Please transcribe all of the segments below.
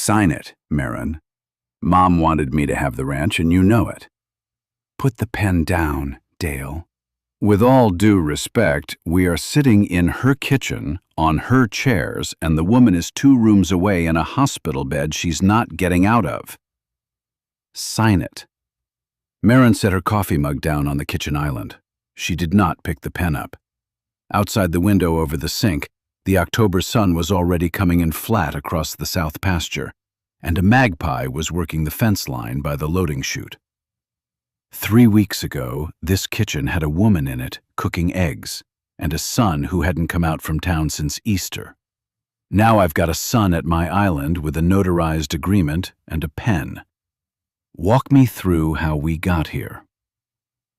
Sign it, Maren. Mom wanted me to have the ranch, and you know it. Put the pen down, Dale. With all due respect, we are sitting in her kitchen, on her chairs, and the woman is 2 rooms away in a hospital bed she's not getting out of. Sign it. Maren set her coffee mug down on the kitchen island. She did not pick the pen up. Outside the window over the sink, the October sun was already coming in flat across the south pasture, and a magpie was working the fence line by the loading chute. 3 weeks ago, this kitchen had a woman in it cooking eggs, and a son who hadn't come out from town since Easter. Now I've got a son at my island with a notarized agreement and a pen. Walk me through how we got here.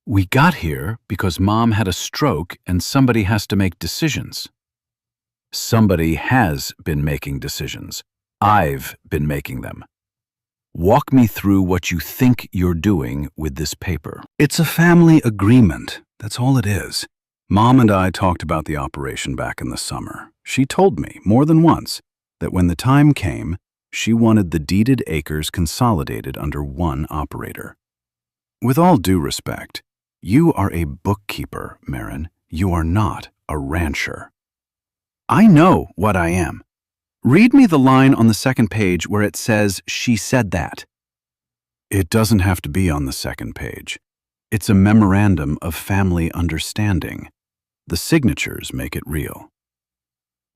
We got here because Mom had a stroke and somebody has to make decisions. Somebody has been making decisions. I've been making them. Walk me through what you think you're doing with this paper. It's a family agreement. That's all it is. Mom and I talked about the operation back in the summer. She told me, more than once, that when the time came, she wanted the deeded acres consolidated under one operator. With all due respect, you are a bookkeeper, Maren. You are not a rancher. I know what I am. Read me the line on the second page where it says she said that. It doesn't have to be on the second page. It's a memorandum of family understanding. The signatures make it real.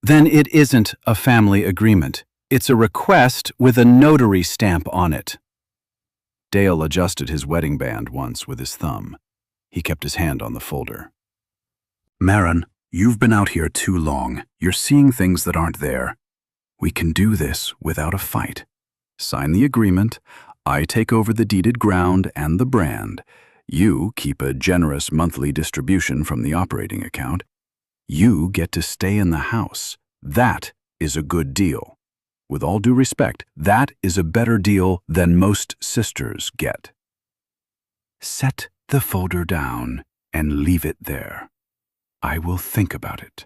Then it isn't a family agreement. It's a request with a notary stamp on it. Dale adjusted his wedding band once with his thumb. He kept his hand on the folder. Maren, you've been out here too long. You're seeing things that aren't there. We can do this without a fight. Sign the agreement. I take over the deeded ground and the brand. You keep a generous monthly distribution from the operating account. You get to stay in the house. That is a good deal. With all due respect, that is a better deal than most sisters get. Set the folder down and leave it there. I will think about it.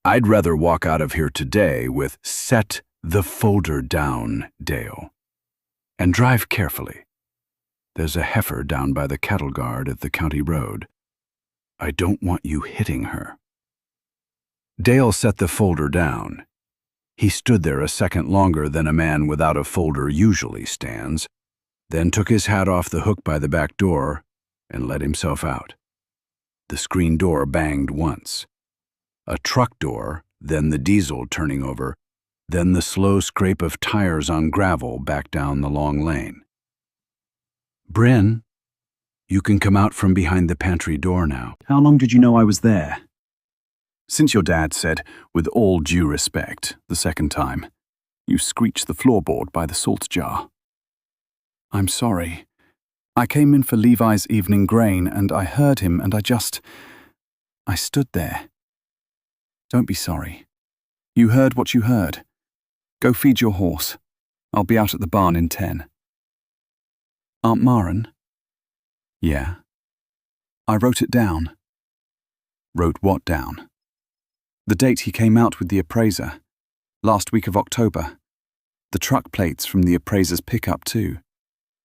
I'd rather walk out of here today with "Set the folder down, Dale." And drive carefully. There's a heifer down by the cattle guard at the county road. I don't want you hitting her. Dale set the folder down. He stood there a second longer than a man without a folder usually stands, then took his hat off the hook by the back door and let himself out. The screen door banged once. A truck door, then the diesel turning over, then the slow scrape of tires on gravel back down the long lane. Brynn, you can come out from behind the pantry door now. How long did you know I was there? Since your dad said, with all due respect, the second time. You screeched the floorboard by the salt jar. I'm sorry. I came in for Levi's evening grain and I heard him and I stood there. Don't be sorry. You heard what you heard. Go feed your horse. I'll be out at the barn in 10. Aunt Maren? Yeah. I wrote it down. Wrote what down? The date he came out with the appraiser. Last week of October. The truck plates from the appraiser's pickup too.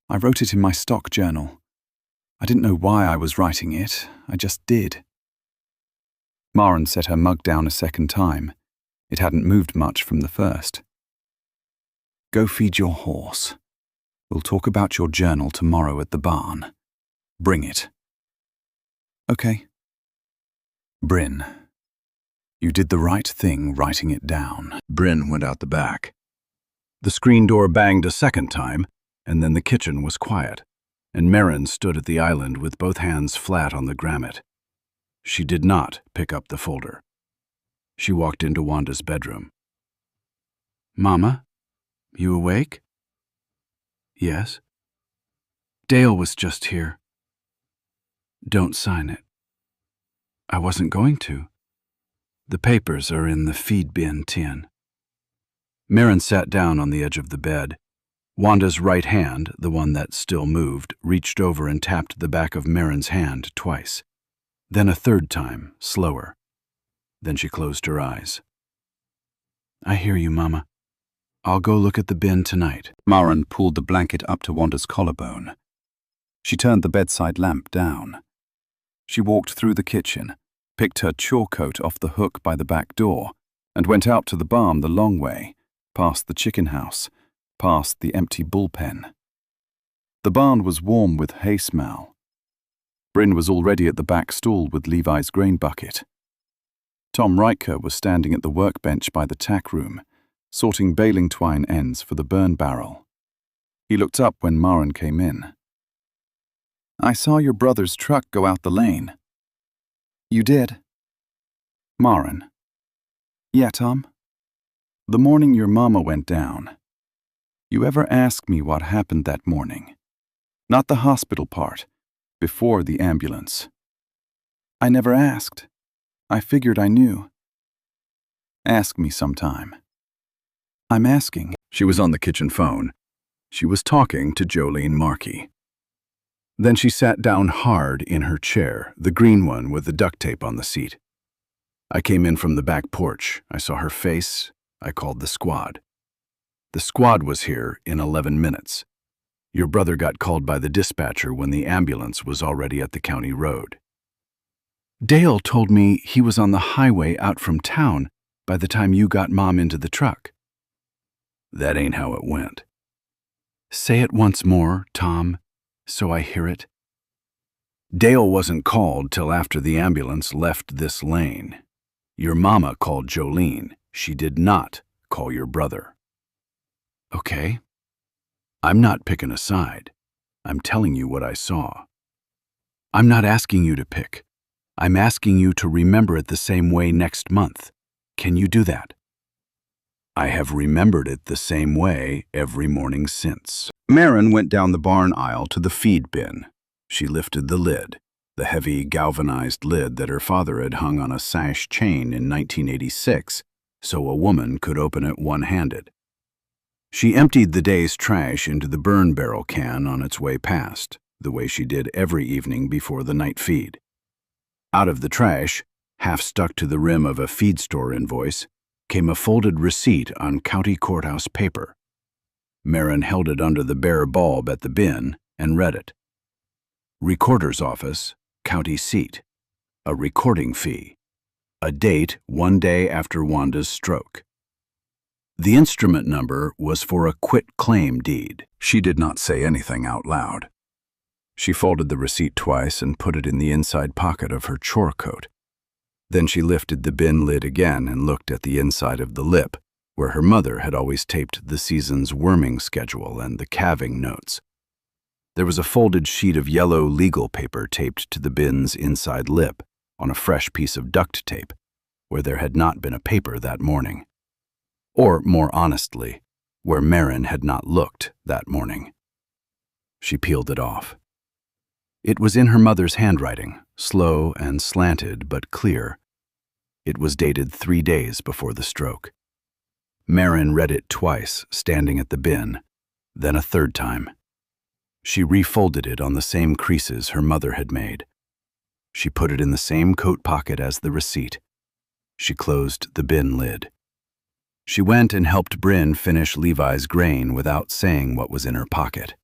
I wrote it in my stock journal. I didn't know why I was writing it. I just did. Maren set her mug down a second time. It hadn't moved much from the first. Go feed your horse. We'll talk about your journal tomorrow at the barn. Bring it. Okay. Brynn, you did the right thing writing it down. Brynn went out the back. The screen door banged a second time, and then the kitchen was quiet, and Maren stood at the island with both hands flat on the grommet. She did not pick up the folder. She walked into Wanda's bedroom. Mama, you awake? Yes. Dale was just here. Don't sign it. I wasn't going to. The papers are in the feed bin tin. Maren sat down on the edge of the bed. Wanda's right hand, the one that still moved, reached over and tapped the back of Maren's hand twice. Then a third time, slower. Then she closed her eyes. I hear you, Mama. I'll go look at the bin tonight. Maren pulled the blanket up to Wanda's collarbone. She turned the bedside lamp down. She walked through the kitchen, picked her chore coat off the hook by the back door, and went out to the barn the long way, past the chicken house, past the empty bullpen. The barn was warm with hay smell. Brynn was already at the back stall with Levi's grain bucket. Tom Riker was standing at the workbench by the tack room, sorting baling twine ends for the burn barrel. He looked up when Maren came in. "I saw your brother's truck go out the lane." "You did?" "Maren." "Yeah, Tom?" "The morning your mama went down. You ever ask me what happened that morning? Not the hospital part, before the ambulance." "I never asked. I figured I knew." "Ask me sometime." "I'm asking." She was on the kitchen phone. She was talking to Jolene Markey. Then she sat down hard in her chair, the green one with the duct tape on the seat. I came in from the back porch. I saw her face. I called the squad. The squad was here in 11 minutes. Your brother got called by the dispatcher when the ambulance was already at the county road. Dale told me he was on the highway out from town by the time you got Mom into the truck. That ain't how it went. Say it once more, Tom, so I hear it. Dale wasn't called till after the ambulance left this lane. Your mama called Jolene. She did not call your brother. Okay. I'm not picking a side. I'm telling you what I saw. I'm not asking you to pick. I'm asking you to remember it the same way next month. Can you do that? I have remembered it the same way every morning since. Maren went down the barn aisle to the feed bin. She lifted the lid, the heavy galvanized lid that her father had hung on a sash chain in 1986, so a woman could open it one-handed. She emptied the day's trash into the burn barrel can on its way past, the way she did every evening before the night feed. Out of the trash, half stuck to the rim of a feed store invoice, came a folded receipt on county courthouse paper. Maren held it under the bare bulb at the bin and read it. Recorder's office, county seat. A recording fee. A date 1 day after Wanda's stroke. The instrument number was for a quit-claim deed. She did not say anything out loud. She folded the receipt twice and put it in the inside pocket of her chore coat. Then she lifted the bin lid again and looked at the inside of the lip, where her mother had always taped the season's worming schedule and the calving notes. There was a folded sheet of yellow legal paper taped to the bin's inside lip on a fresh piece of duct tape, where there had not been a paper that morning. Or, more honestly, where Maren had not looked that morning. She peeled it off. It was in her mother's handwriting, slow and slanted but clear. It was dated 3 days before the stroke. Maren read it twice, standing at the bin, then a third time. She refolded it on the same creases her mother had made. She put it in the same coat pocket as the receipt. She closed the bin lid. She went and helped Brynn finish Levi's grain without saying what was in her pocket.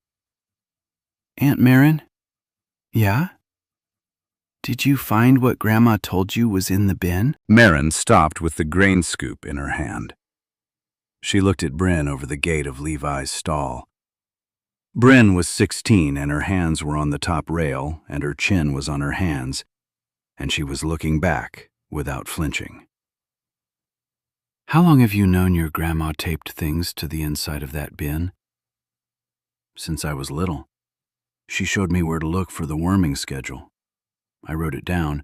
"Aunt Maren?" "Yeah?" "Did you find what Grandma told you was in the bin?" Maren stopped with the grain scoop in her hand. She looked at Brynn over the gate of Levi's stall. Brynn was 16 and her hands were on the top rail and her chin was on her hands, and she was looking back without flinching. "How long have you known your grandma taped things to the inside of that bin?" "Since I was little. She showed me where to look for the worming schedule. I wrote it down.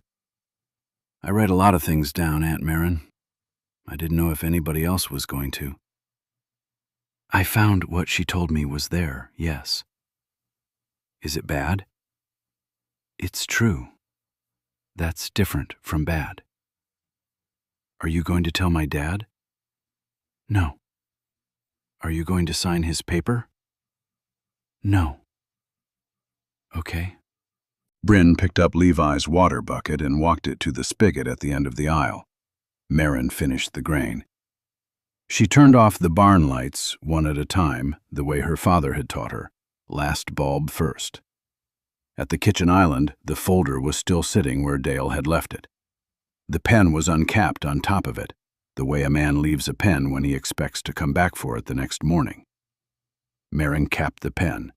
I write a lot of things down, Aunt Maren. I didn't know if anybody else was going to. I found what she told me was there, yes. Is it bad?" "It's true. That's different from bad." "Are you going to tell my dad?" "No." "Are you going to sign his paper?" "No." "Okay." Brynn picked up Levi's water bucket and walked it to the spigot at the end of the aisle. Maren finished the grain. She turned off the barn lights, one at a time, the way her father had taught her, last bulb first. At the kitchen island, the folder was still sitting where Dale had left it. The pen was uncapped on top of it, the way a man leaves a pen when he expects to come back for it the next morning. Maren capped the pen.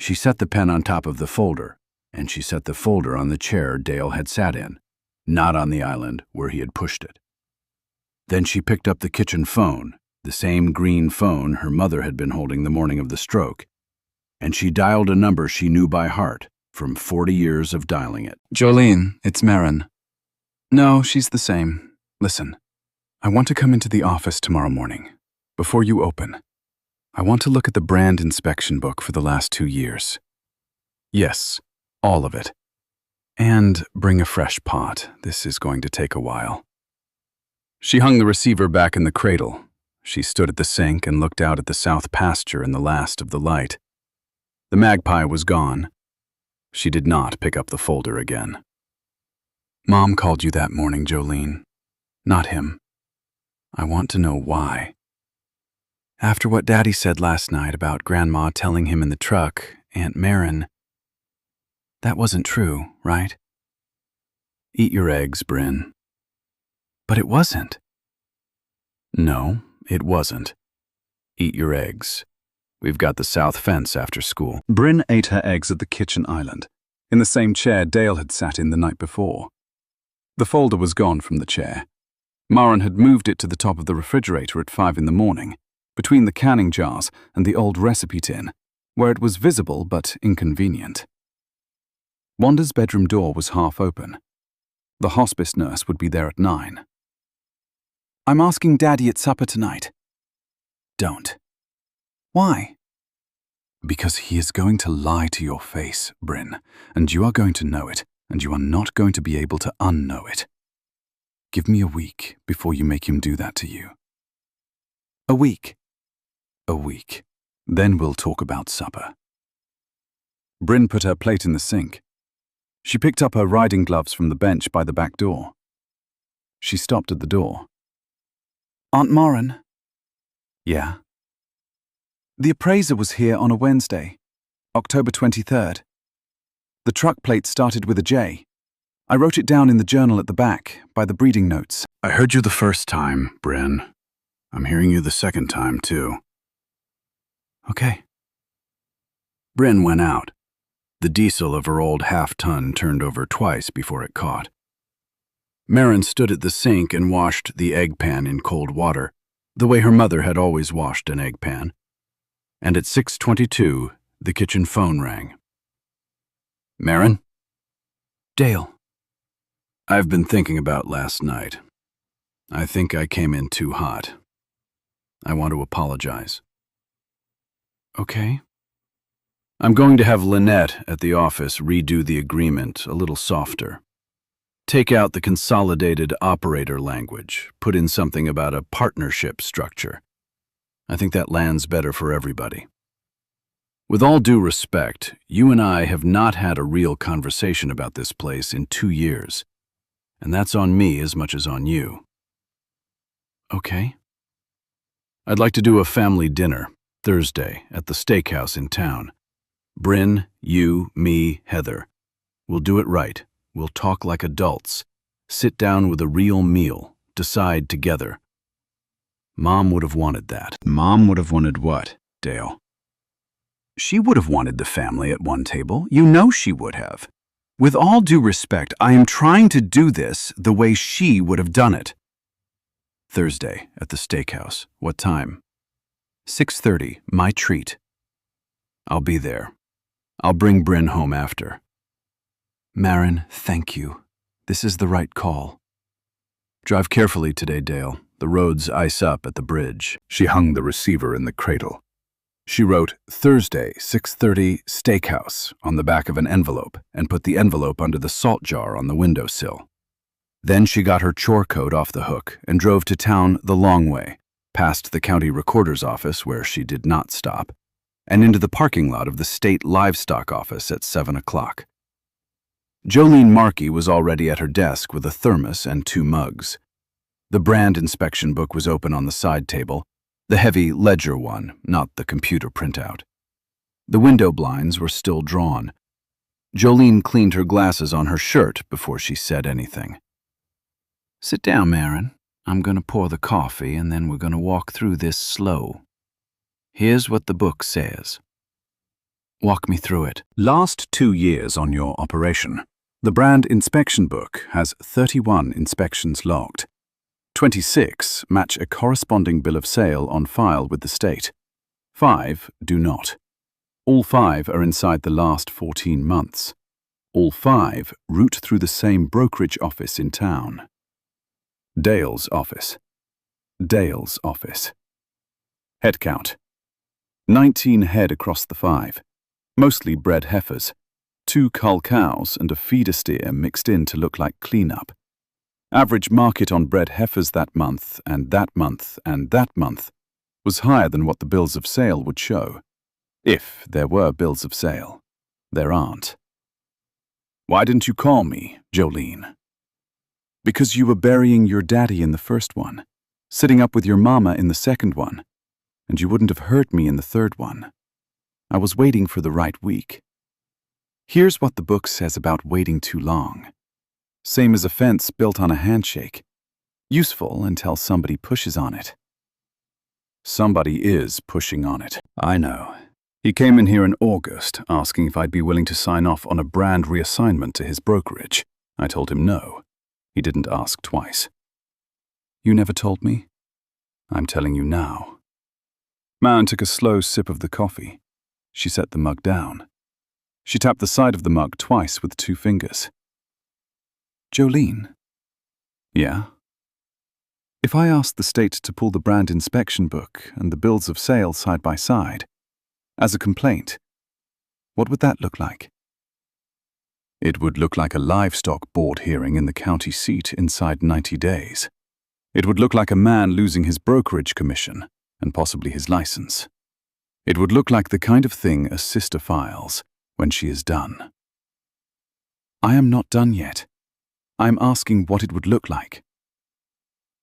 She set the pen on top of the folder, and she set the folder on the chair Dale had sat in, not on the island where he had pushed it. Then she picked up the kitchen phone, the same green phone her mother had been holding the morning of the stroke, and she dialed a number she knew by heart from 40 years of dialing it. Jolene, it's Maren. No, she's the same. Listen, I want to come into the office tomorrow morning, before you open. I want to look at the brand inspection book for the last 2 years. Yes, all of it. And bring a fresh pot. This is going to take a while. She hung the receiver back in the cradle. She stood at the sink and looked out at the south pasture in the last of the light. The magpie was gone. She did not pick up the folder again. Mom called you that morning, Jolene. Not him. I want to know why. After what Daddy said last night about Grandma telling him in the truck, Aunt Maren, that wasn't true, right? Eat your eggs, Brynn. But it wasn't. No, it wasn't. Eat your eggs. We've got the south fence after school. Brynn ate her eggs at the kitchen island, in the same chair Dale had sat in the night before. The folder was gone from the chair. Maren had moved it to the top of the refrigerator at 5 in the morning, between the canning jars and the old recipe tin, where it was visible but inconvenient. Wanda's bedroom door was half open. The hospice nurse would be there at 9. I'm asking Daddy at supper tonight. Don't. Why? Because he is going to lie to your face, Brynn, and you are going to know it, and you are not going to be able to unknow it. Give me a week before you make him do that to you. A week. A week. Then we'll talk about supper. Brynn put her plate in the sink. She picked up her riding gloves from the bench by the back door. She stopped at the door. Aunt Maren? Yeah? The appraiser was here on a Wednesday, October 23rd. The truck plate started with a J. I wrote it down in the journal at the back, by the breeding notes. I heard you the first time, Brynn. I'm hearing you the second time, too. Okay. Brynn went out. The diesel of her old half-ton turned over twice before it caught. Maren stood at the sink and washed the egg pan in cold water, the way her mother had always washed an egg pan. And at 6:22, the kitchen phone rang. Maren? Dale. I've been thinking about last night. I think I came in too hot. I want to apologize. Okay. I'm going to have Lynette at the office redo the agreement a little softer. Take out the consolidated operator language, put in something about a partnership structure. I think that lands better for everybody. With all due respect, you and I have not had a real conversation about this place in 2 years, and that's on me as much as on you. Okay. I'd like to do a family dinner, Thursday, at the steakhouse in town. Brynn, you, me, Heather. We'll do it right. We'll talk like adults. Sit down with a real meal. Decide together. Mom would have wanted that. Mom would have wanted what, Dale? She would have wanted the family at one table. You know she would have. With all due respect, I am trying to do this the way she would have done it. Thursday, at the steakhouse. What time? 6:30, my treat. I'll be there. I'll bring Brynn home after. Maren, thank you. This is the right call. Drive carefully today, Dale. The roads ice up at the bridge. She hung the receiver in the cradle. She wrote Thursday, 6:30, steakhouse on the back of an envelope and put the envelope under the salt jar on the windowsill. Then she got her chore coat off the hook and drove to town the long way, past the county recorder's office where she did not stop, and into the parking lot of the state livestock office at 7 o'clock. Jolene Markey was already at her desk with a thermos and 2 mugs. The brand inspection book was open on the side table, the heavy ledger one, not the computer printout. The window blinds were still drawn. Jolene cleaned her glasses on her shirt before she said anything. "Sit down, Maren. I'm going to pour the coffee, and then we're going to walk through this slow. Here's what the book says. Walk me through it." Last 2 years on your operation. The brand inspection book has 31 inspections logged. 26 match a corresponding bill of sale on file with the state. 5 do not. All 5 are inside the last 14 months. All 5 route through the same brokerage office in town. Dale's office. Dale's office. Head count. 19 head across the 5. Mostly bred heifers. 2 cull cows and a feeder steer mixed in to look like cleanup. Average market on bred heifers that month and that month and that month was higher than what the bills of sale would show. If there were bills of sale. There aren't. "Why didn't you call me, Jolene?" "Because you were burying your daddy in the first one, sitting up with your mama in the second one, and you wouldn't have hurt me in the third one. I was waiting for the right week. Here's what the book says about waiting too long. Same as a fence built on a handshake. Useful until somebody pushes on it." Somebody is pushing on it. I know. He came in here in August asking if I'd be willing to sign off on a brand reassignment to his brokerage. I told him no. He didn't ask twice. "You never told me?" "I'm telling you now." Maren took a slow sip of the coffee. She set the mug down. She tapped the side of the mug twice with 2 fingers. "Jolene." "Yeah?" "If I asked the state to pull the brand inspection book and the bills of sale side by side, as a complaint, what would that look like?" "It would look like a livestock board hearing in the county seat inside 90 days. It would look like a man losing his brokerage commission and possibly his license. It would look like the kind of thing a sister files when she is done." "I am not done yet. I'm asking what it would look like."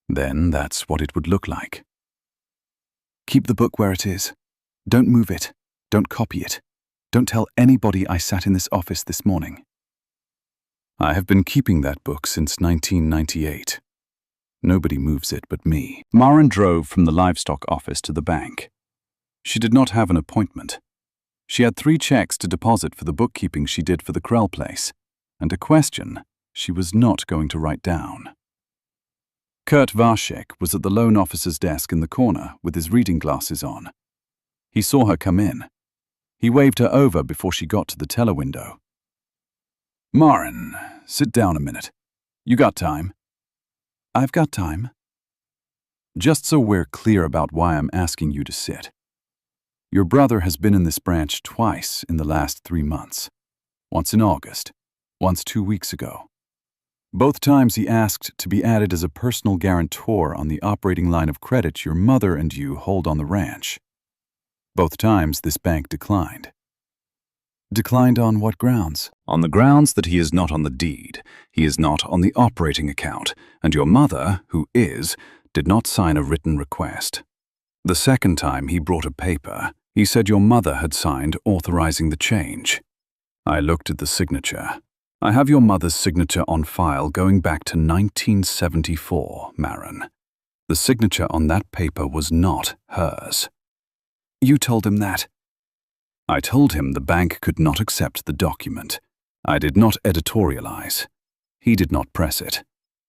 "Then that's what it would look like." "Keep the book where it is. Don't move it. Don't copy it. Don't tell anybody I sat in this office this morning." "I have been keeping that book since 1998. Nobody moves it but me." Maren drove from the livestock office to the bank. She did not have an appointment. She had 3 checks to deposit for the bookkeeping she did for the Krell place, and a question she was not going to write down. Kurt Varshek was at the loan officer's desk in the corner with his reading glasses on. He saw her come in. He waved her over before she got to the teller window. "Maren, sit down a minute. You got time?" "I've got time." "Just so we're clear about why I'm asking you to sit. Your brother has been in this branch twice in the last 3 months. Once in August, once 2 weeks ago. Both times he asked to be added as a personal guarantor on the operating line of credit your mother and you hold on the ranch. Both times this bank declined." "Declined on what grounds?" "On the grounds that he is not on the deed, he is not on the operating account, and your mother, who is, did not sign a written request. The second time he brought a paper, he said your mother had signed authorizing the change. I looked at the signature. I have your mother's signature on file going back to 1974, Maren. The signature on that paper was not hers." "You told him that?" "I told him the bank could not accept the document. I did not editorialize. He did not press it.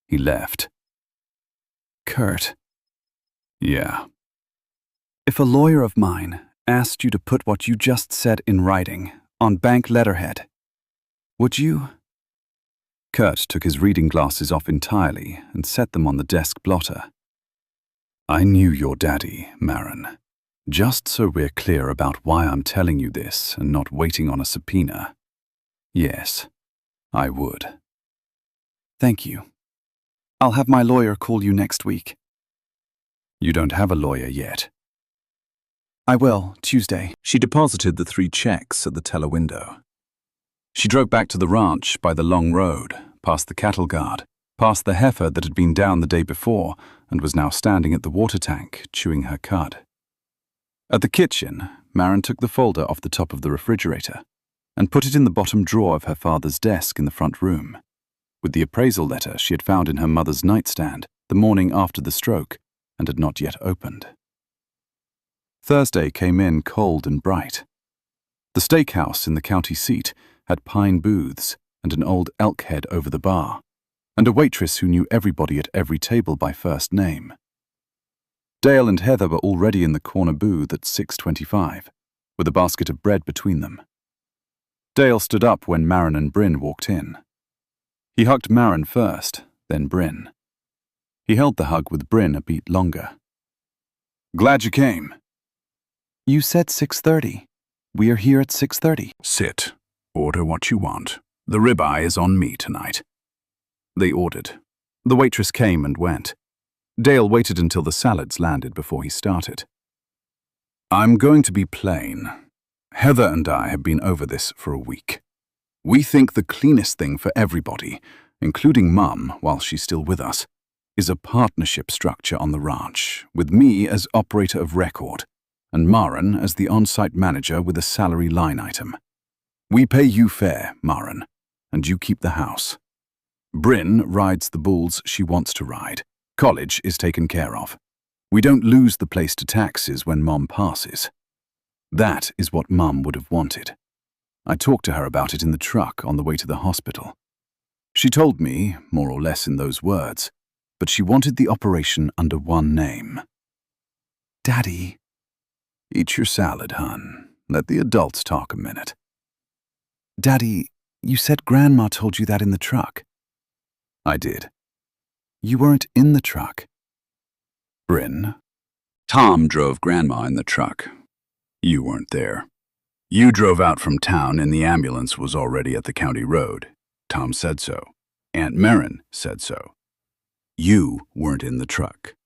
He left." "Kurt." "Yeah." "If a lawyer of mine asked you to put what you just said in writing on bank letterhead, would you?" Kurt took his reading glasses off entirely and set them on the desk blotter. "I knew your daddy, Maren. Just so we're clear about why I'm telling you this and not waiting on a subpoena. Yes, I would." "Thank you. I'll have my lawyer call you next week." "You don't have a lawyer yet." "I will, Tuesday." She deposited the 3 checks at the teller window. She drove back to the ranch by the long road, past the cattle guard, past the heifer that had been down the day before and was now standing at the water tank, chewing her cud. At the kitchen, Maren took the folder off the top of the refrigerator and put it in the bottom drawer of her father's desk in the front room, with the appraisal letter she had found in her mother's nightstand the morning after the stroke and had not yet opened. Thursday came in cold and bright. The steakhouse in the county seat had pine booths and an old elk head over the bar, and a waitress who knew everybody at every table by first name. Dale and Heather were already in the corner booth at 6:25, with a basket of bread between them. Dale stood up when Maren and Brynn walked in. He hugged Maren first, then Brynn. He held the hug with Brynn a beat longer. "Glad you came." "You said 6:30. We are here at 6:30. "Sit. Order what you want. The ribeye is on me tonight." They ordered. The waitress came and went. Dale waited until the salads landed before he started. "I'm going to be plain. Heather and I have been over this for a week. We think the cleanest thing for everybody, including Mum while she's still with us, is a partnership structure on the ranch, with me as operator of record and Maren as the on-site manager with a salary line item. We pay you fair, Maren, and you keep the house. Brynn rides the bulls she wants to ride. College is taken care of. We don't lose the place to taxes when Mom passes. That is what Mum would have wanted. I talked to her about it in the truck on the way to the hospital. She told me, more or less in those words, but she wanted the operation under one name." "Daddy." "Eat your salad, hon. Let the adults talk a minute." "Daddy, you said Grandma told you that in the truck." "I did." "You weren't in the truck." "Brynn, Tom drove Grandma in the truck. You weren't there. You drove out from town and the ambulance was already at the county road. Tom said so. Aunt Maren said so. You weren't in the truck.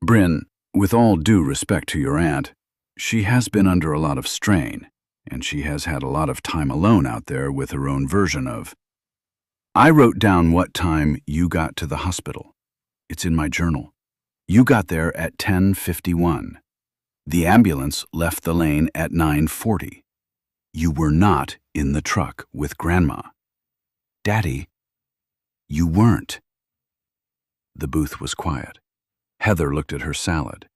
Brynn, with all due respect to your aunt, she has been under a lot of strain, and she has had a lot of time alone out there with her own version of. I wrote down what time you got to the hospital. It's in my journal. You got there at 10:51. The ambulance left the lane at 9:40. You were not in the truck with Grandma. Daddy, you weren't." The booth was quiet. Heather looked at her salad.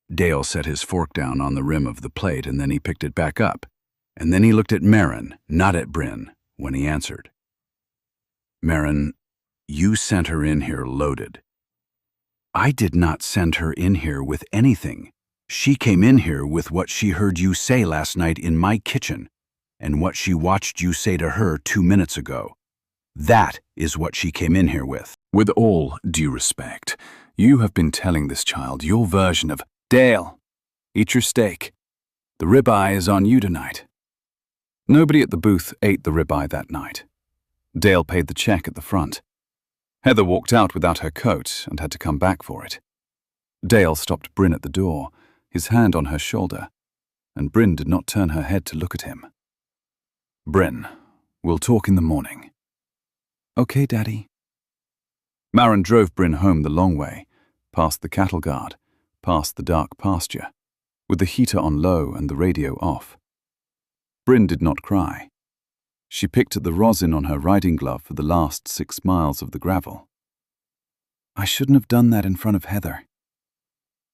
Dale set his fork down on the rim of the plate and then he picked it back up. And then he looked at Maren, not at Brynn, when he answered. "Maren, you sent her in here loaded." "I did not send her in here with anything. She came in here with what she heard you say last night in my kitchen and what she watched you say to her 2 minutes ago. That is what she came in here with." With all due respect, you have been telling this child your version of, "Dale, eat your steak. The ribeye is on you tonight." Nobody at the booth ate the ribeye that night. Dale paid the check at the front. Heather walked out without her coat and had to come back for it. Dale stopped Brynn at the door, his hand on her shoulder, and Brynn did not turn her head to look at him. "Brynn, we'll talk in the morning." "Okay, Daddy." Maren drove Brynn home the long way, past the cattle guard, past the dark pasture, with the heater on low and the radio off. Brynn did not cry. She picked at the rosin on her riding glove for the last 6 miles of the gravel. "I shouldn't have done that in front of Heather."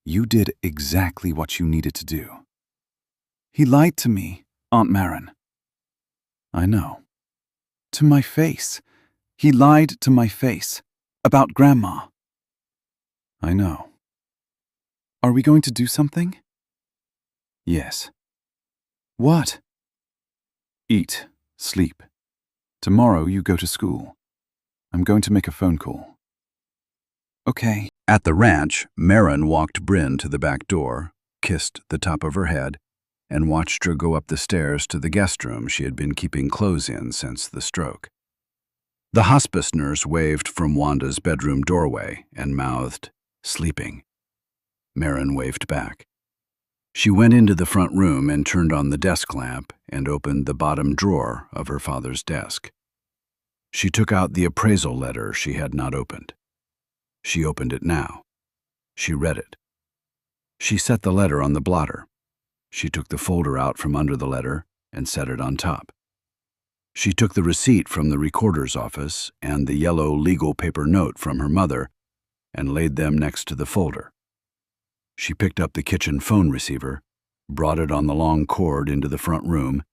"You did exactly what you needed to do." "He lied to me, Aunt Maren." "I know." "To my face. He lied to my face. About Grandma." "I know." "Are we going to do something?" "Yes." "What?" "Eat, sleep. Tomorrow you go to school. I'm going to make a phone call." "Okay." At the ranch, Maren walked Brynn to the back door, kissed the top of her head, and watched her go up the stairs to the guest room she had been keeping clothes in since the stroke. The hospice nurse waved from Wanda's bedroom doorway and mouthed, "Sleeping." Maren waved back. She went into the front room and turned on the desk lamp and opened the bottom drawer of her father's desk. She took out the appraisal letter she had not opened. She opened it now. She read it. She set the letter on the blotter. She took the folder out from under the letter and set it on top. She took the receipt from the recorder's office and the yellow legal paper note from her mother and laid them next to the folder. She picked up the kitchen phone receiver, brought it on the long cord into the front room,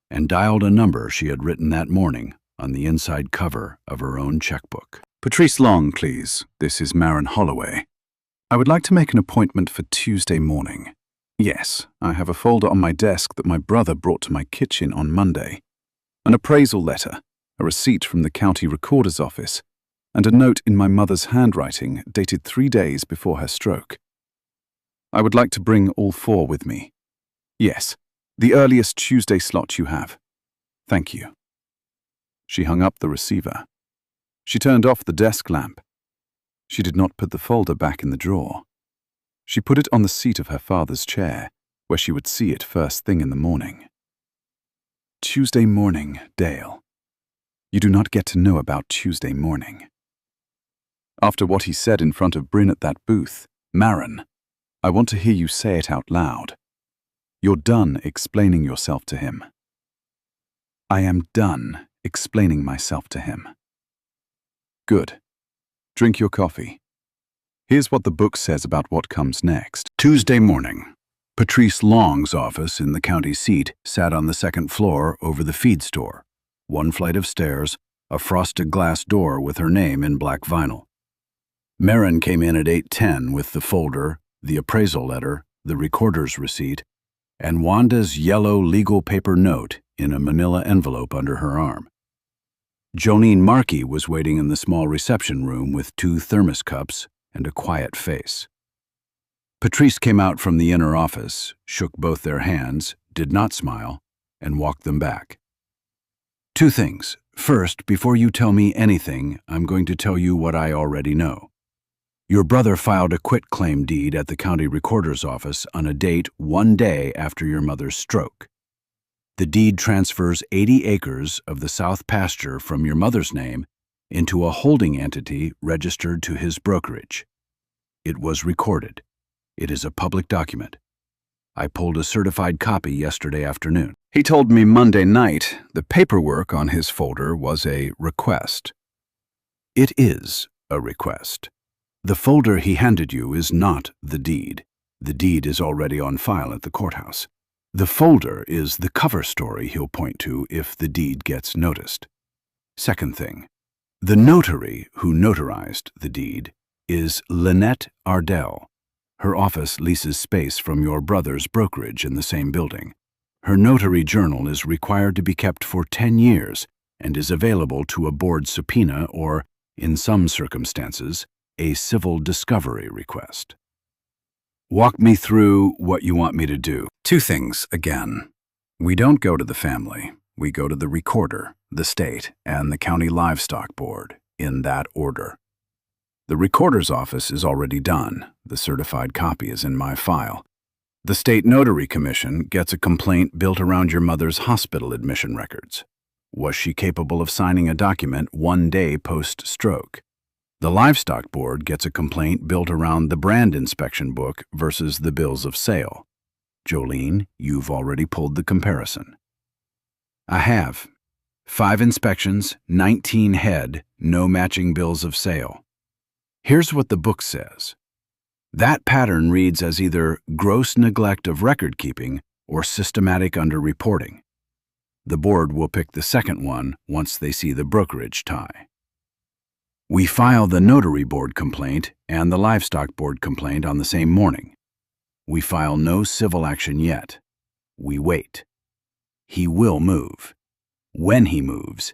and dialed a number she had written that morning on the inside cover of her own checkbook. Patrice Long, please. This is Maren Holloway. I would like to make an appointment for Tuesday morning. Yes, I have a folder on my desk that my brother brought to my kitchen on Monday. An appraisal letter, a receipt from the county recorder's office, and a note in my mother's handwriting dated 3 days before her stroke. I would like to bring all 4 with me. Yes, the earliest Tuesday slot you have. Thank you. She hung up the receiver. She turned off the desk lamp. She did not put the folder back in the drawer. She put it on the seat of her father's chair, where she would see it first thing in the morning. Tuesday morning, Dale. You do not get to know about Tuesday morning. After what he said in front of Brynn at that booth, Maren, I want to hear you say it out loud. You're done explaining yourself to him. I am done explaining myself to him. Good. Drink your coffee. Here's what the book says about what comes next. Tuesday morning. Patrice Long's office in the county seat sat on the second floor over the feed store. 1 flight of stairs, a frosted glass door with her name in black vinyl. Maren came in at 8:10 with the folder, the appraisal letter, the recorder's receipt, and Wanda's yellow legal paper note in a manila envelope under her arm. Jolene Markey was waiting in the small reception room with 2 thermos cups and a quiet face. Patrice came out from the inner office, shook both their hands, did not smile, and walked them back. 2 things. First, before you tell me anything, I'm going to tell you what I already know. Your brother filed a quitclaim deed at the county recorder's office on a date 1 day after your mother's stroke. The deed transfers 80 acres of the south pasture from your mother's name into a holding entity registered to his brokerage. It was recorded. It is a public document. I pulled a certified copy yesterday afternoon. He told me Monday night the paperwork on his folder was a request. It is a request. The folder he handed you is not the deed. The deed is already on file at the courthouse. The folder is the cover story he'll point to if the deed gets noticed. Second thing, the notary who notarized the deed is Lynette Ardell. Her office leases space from your brother's brokerage in the same building. Her notary journal is required to be kept for 10 years and is available to a board subpoena or, in some circumstances, a civil discovery request. Walk me through what you want me to do. 2 things, again. We don't go to the family. We go to the recorder, the state, and the county livestock board, in that order. The recorder's office is already done. The certified copy is in my file. The state notary commission gets a complaint built around your mother's hospital admission records. Was she capable of signing a document 1 day post-stroke? The livestock board gets a complaint built around the brand inspection book versus the bills of sale. Jolene, you've already pulled the comparison. I have. 5 inspections, 19 head, no matching bills of sale. Here's what the book says. That pattern reads as either gross neglect of record keeping or systematic underreporting. The board will pick the second one once they see the brokerage tie. We file the notary board complaint and the livestock board complaint on the same morning. We file no civil action yet. We wait. He will move. When he moves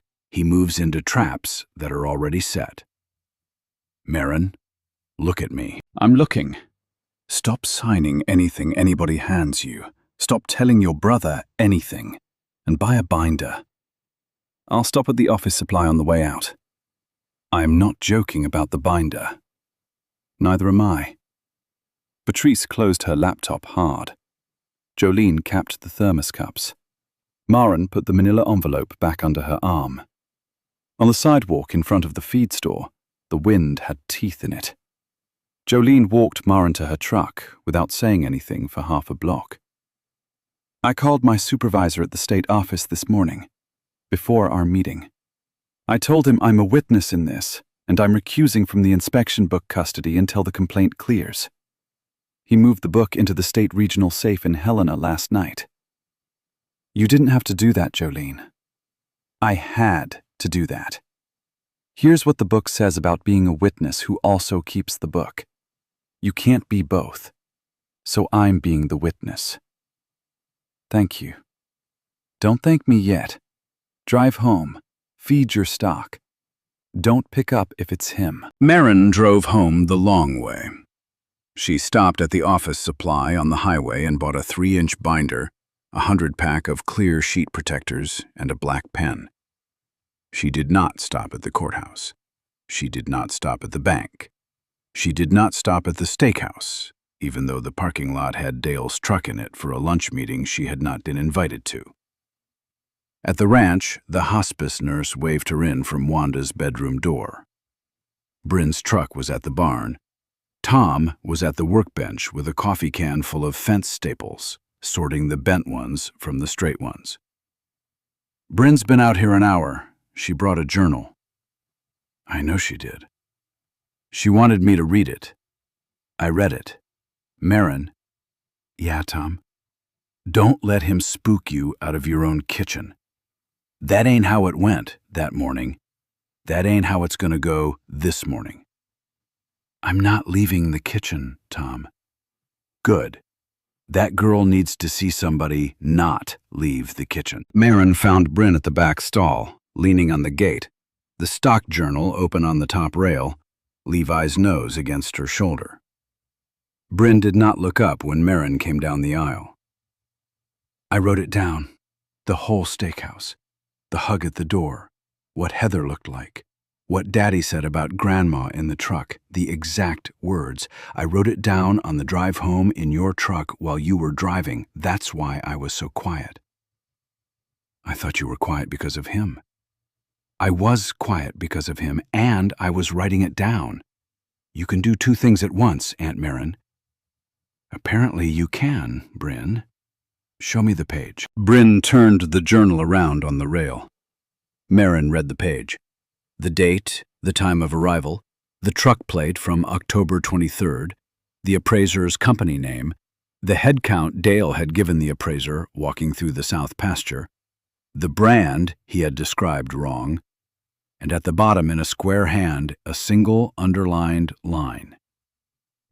into traps that are already set. Maren, look at me. I'm looking. Stop signing anything anybody hands you. Stop telling your brother anything. And buy a binder. I'll stop at the office supply on the way out. I'm not joking about the binder. Neither am I. Patrice closed her laptop hard. Jolene capped the thermos cups. Maren put the manila envelope back under her arm. On the sidewalk in front of the feed store, the wind had teeth in it. Jolene walked Maren to her truck without saying anything for half a block. I called my supervisor at the state office this morning, before our meeting. I told him I'm a witness in this, and I'm recusing from the inspection book custody until the complaint clears. He moved the book into the state regional safe in Helena last night. You didn't have to do that, Jolene. I had to do that. Here's what the book says about being a witness who also keeps the book. You can't be both, so I'm being the witness. Thank you. Don't thank me yet. Drive home. Feed your stock. Don't pick up if it's him. Maren drove home the long way. She stopped at the office supply on the highway and bought a 3-inch binder, a 100-pack of clear sheet protectors, and a black pen. She did not stop at the courthouse. She did not stop at the bank. She did not stop at the steakhouse, even though the parking lot had Dale's truck in it for a lunch meeting she had not been invited to. At the ranch, the hospice nurse waved her in from Wanda's bedroom door. Brynn's truck was at the barn. Tom was at the workbench with a coffee can full of fence staples, sorting the bent ones from the straight ones. Brynn's been out here an hour. She brought a journal. I know she did. She wanted me to read it. I read it. Maren. Yeah, Tom? Don't let him spook you out of your own kitchen. That ain't how it went that morning. That ain't how it's gonna go this morning. I'm not leaving the kitchen, Tom. Good. That girl needs to see somebody not leave the kitchen. Maren found Brynn at the back stall, leaning on the gate, the stock journal open on the top rail, Levi's nose against her shoulder. Brynn did not look up when Maren came down the aisle. I wrote it down, the whole steakhouse, the hug at the door, what Heather looked like, what Daddy said about Grandma in the truck, the exact words. I wrote it down on the drive home in your truck while you were driving. That's why I was so quiet. I thought you were quiet because of him. I was quiet because of him, and I was writing it down. You can do 2 things at once, Aunt Maren. Apparently you can, Brynn. Show me the page. Brynn turned the journal around on the rail. Maren read the page. The date, the time of arrival, the truck plate from October 23rd, the appraiser's company name, the head count Dale had given the appraiser walking through the south pasture, the brand he had described wrong, and at the bottom in a square hand, a single underlined line.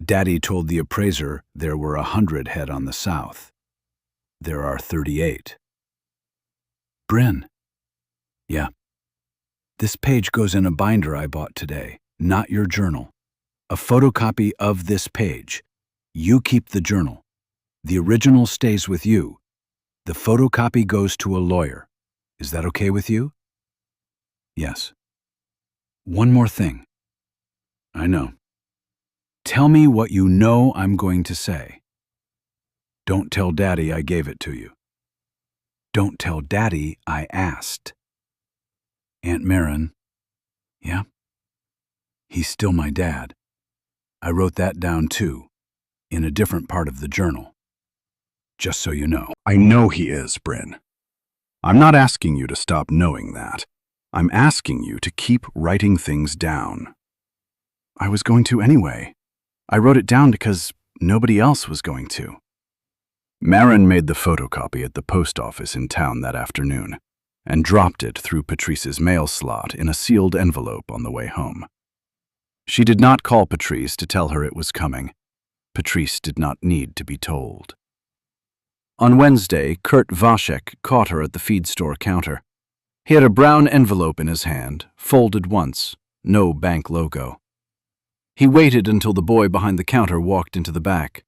Daddy told the appraiser there were 100 head on the south. There are 38. Brynn. Yeah. This page goes in a binder I bought today, not your journal. A photocopy of this page. You keep the journal. The original stays with you. The photocopy goes to a lawyer. Is that okay with you? Yes. One more thing. I know. Tell me what you know I'm going to say. Don't tell Daddy I gave it to you. Don't tell Daddy I asked. Aunt Maren. Yeah? He's still my dad. I wrote that down too, in a different part of the journal. Just so you know. I know he is, Brynn. I'm not asking you to stop knowing that. I'm asking you to keep writing things down. I was going to anyway. I wrote it down because nobody else was going to. Maren made the photocopy at the post office in town that afternoon and dropped it through Patrice's mail slot in a sealed envelope on the way home. She did not call Patrice to tell her it was coming. Patrice did not need to be told. On Wednesday, Kurt Vashek caught her at the feed store counter. He had a brown envelope in his hand, folded once, no bank logo. He waited until the boy behind the counter walked into the back.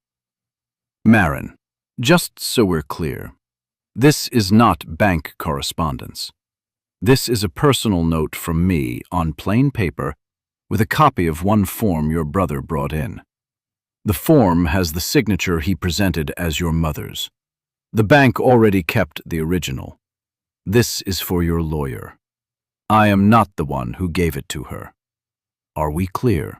Maren, just so we're clear, this is not bank correspondence. This is a personal note from me on plain paper with a copy of one form your brother brought in. The form has the signature he presented as your mother's. The bank already kept the original. This is for your lawyer. I am not the one who gave it to her. Are we clear?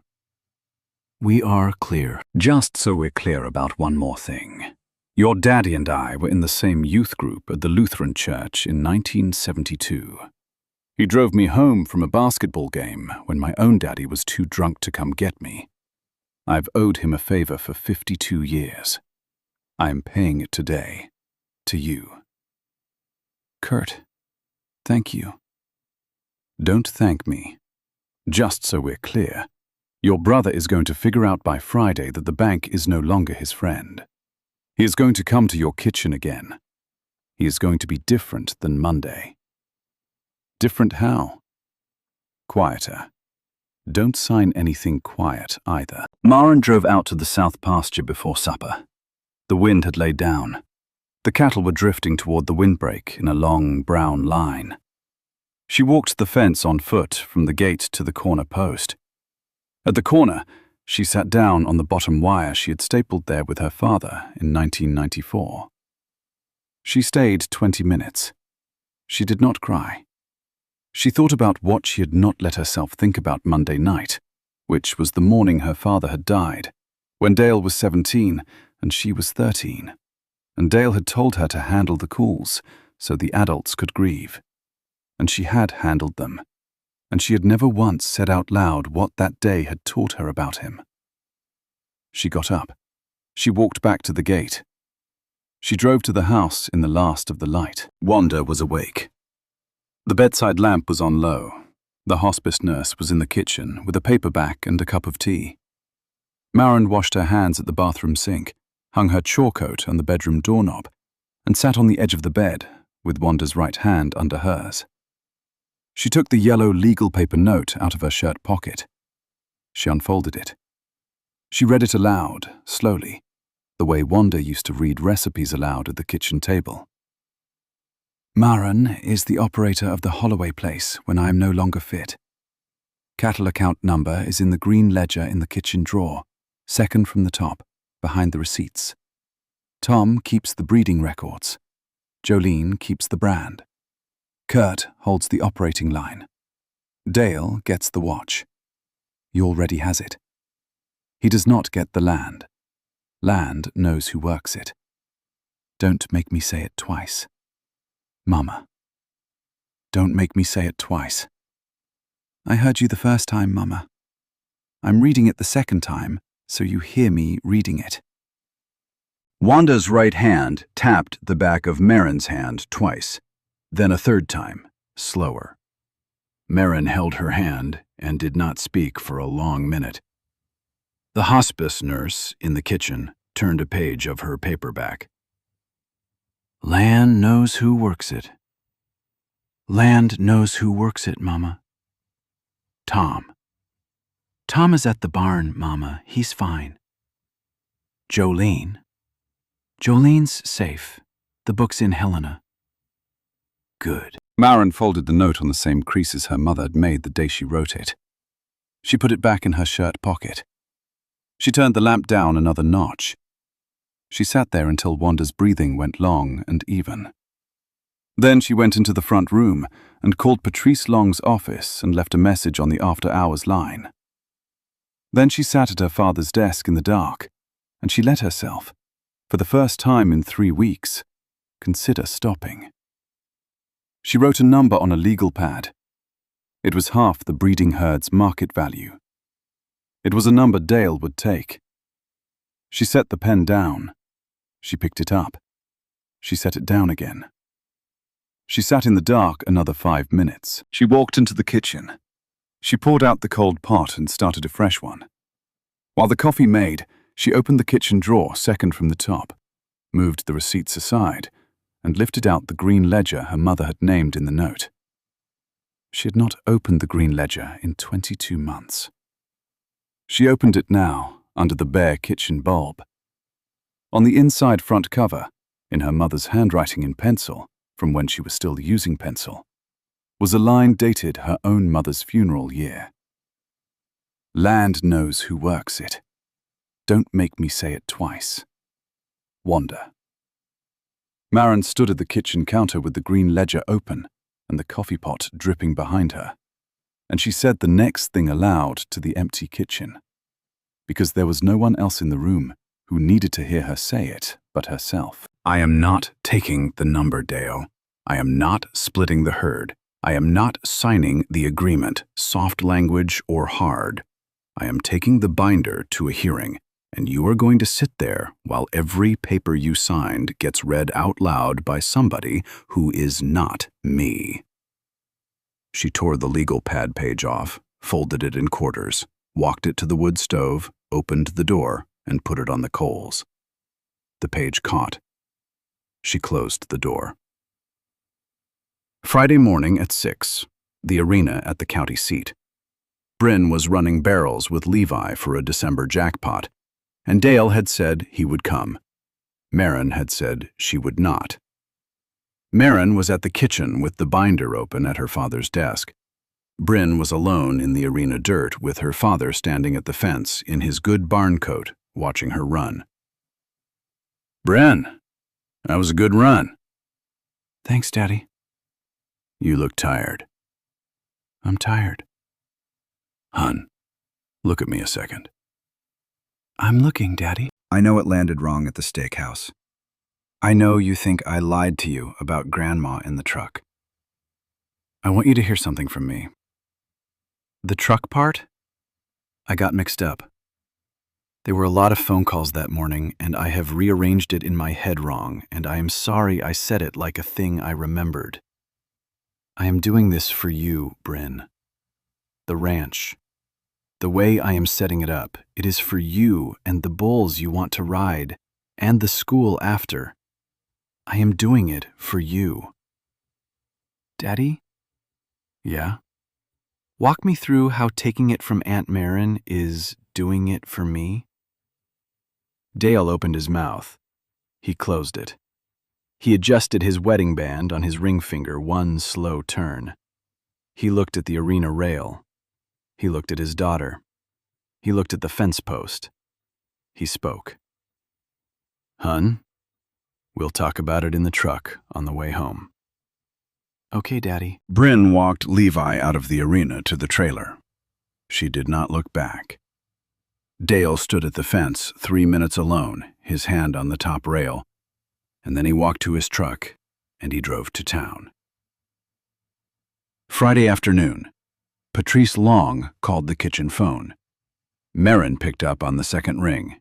We are clear. Just so we're clear about one more thing. Your daddy and I were in the same youth group at the Lutheran church in 1972. He drove me home from a basketball game when my own daddy was too drunk to come get me. I've owed him a favor for 52 years. I am paying it today, to you. Kurt, thank you. Don't thank me. Just so we're clear, your brother is going to figure out by Friday that the bank is no longer his friend. He is going to come to your kitchen again. He is going to be different than Monday. Different how? Quieter. Don't sign anything quiet either. Maren drove out to the south pasture before supper. The wind had laid down. The cattle were drifting toward the windbreak in a long, brown line. She walked the fence on foot from the gate to the corner post. At the corner, she sat down on the bottom wire she had stapled there with her father in 1994. She stayed 20 minutes. She did not cry. She thought about what she had not let herself think about Monday night, which was the morning her father had died, when Dale was 17 and she was 13, and Dale had told her to handle the calls so the adults could grieve. And she had handled them, and she had never once said out loud what that day had taught her about him. She got up. She walked back to the gate. She drove to the house in the last of the light. Wanda was awake. The bedside lamp was on low. The hospice nurse was in the kitchen with a paperback and a cup of tea. Maren washed her hands at the bathroom sink, hung her chore coat on the bedroom doorknob, and sat on the edge of the bed with Wanda's right hand under hers. She took the yellow legal paper note out of her shirt pocket. She unfolded it. She read it aloud, slowly, the way Wanda used to read recipes aloud at the kitchen table. Maren is the operator of the Holloway place when I am no longer fit. Cattle account number is in the green ledger in the kitchen drawer, second from the top, behind the receipts. Tom keeps the breeding records. Jolene keeps the brand. Kurt holds the operating line. Dale gets the watch. He already has it. He does not get the land. Land knows who works it. Don't make me say it twice. Mama. Don't make me say it twice. I heard you the first time, Mama. I'm reading it the second time, so you hear me reading it. Wanda's right hand tapped the back of Maren's hand twice. Then a third time, slower. Maren held her hand and did not speak for a long minute. The hospice nurse in the kitchen turned a page of her paperback. Land knows who works it. Land knows who works it, Mama. Tom. Tom is at the barn, Mama. He's fine. Jolene. Jolene's safe. The book's in Helena. Good. Maren folded the note on the same creases her mother had made the day she wrote it. She put it back in her shirt pocket. She turned the lamp down another notch. She sat there until Wanda's breathing went long and even. Then she went into the front room and called Patrice Long's office and left a message on the after-hours line. Then she sat at her father's desk in the dark, and she let herself, for the first time in 3 weeks, consider stopping. She wrote a number on a legal pad. It was half the breeding herd's market value. It was a number Dale would take. She set the pen down. She picked it up. She set it down again. She sat in the dark another 5 minutes. She walked into the kitchen. She poured out the cold pot and started a fresh one. While the coffee made, she opened the kitchen drawer second from the top, moved the receipts aside, and lifted out the green ledger her mother had named in the note. She had not opened the green ledger in 22 months. She opened it now, under the bare kitchen bulb. On the inside front cover, in her mother's handwriting in pencil, from when she was still using pencil, was a line dated her own mother's funeral year. Land knows who works it. Don't make me say it twice. Wanda. Maren stood at the kitchen counter with the green ledger open and the coffee pot dripping behind her, and she said the next thing aloud to the empty kitchen, because there was no one else in the room who needed to hear her say it but herself. I am not taking the number, Dale. I am not splitting the herd. I am not signing the agreement, soft language or hard. I am taking the binder to a hearing, and you are going to sit there while every paper you signed gets read out loud by somebody who is not me. She tore the legal pad page off, folded it in quarters, walked it to the wood stove, opened the door, and put it on the coals. The page caught. She closed the door. Friday morning at 6, the arena at the county seat. Brynn was running barrels with Levi for a December jackpot, and Dale had said he would come. Maren had said she would not. Maren was at the kitchen with the binder open at her father's desk. Brynn was alone in the arena dirt with her father standing at the fence in his good barn coat, watching her run. "Brynn, that was a good run." "Thanks, Daddy." "You look tired." "I'm tired." "Hun, look at me a second." "I'm looking, Daddy." "I know it landed wrong at the steakhouse. I know you think I lied to you about Grandma in the truck. I want you to hear something from me. The truck part? I got mixed up. There were a lot of phone calls that morning, and I have rearranged it in my head wrong, and I am sorry I said it like a thing I remembered. I am doing this for you, Brynn. The ranch. The way I am setting it up, it is for you and the bulls you want to ride, and the school after. I am doing it for you." "Daddy?" "Yeah?" "Walk me through how taking it from Aunt Maren is doing it for me." Dale opened his mouth. He closed it. He adjusted his wedding band on his ring finger one slow turn. He looked at the arena rail. He looked at his daughter. He looked at the fence post. He spoke. "Hun, we'll talk about it in the truck on the way home." "Okay, Daddy." Brynn walked Levi out of the arena to the trailer. She did not look back. Dale stood at the fence 3 minutes alone, his hand on the top rail, and then he walked to his truck and he drove to town. Friday afternoon, Patrice Long called the kitchen phone. Maren picked up on the second ring.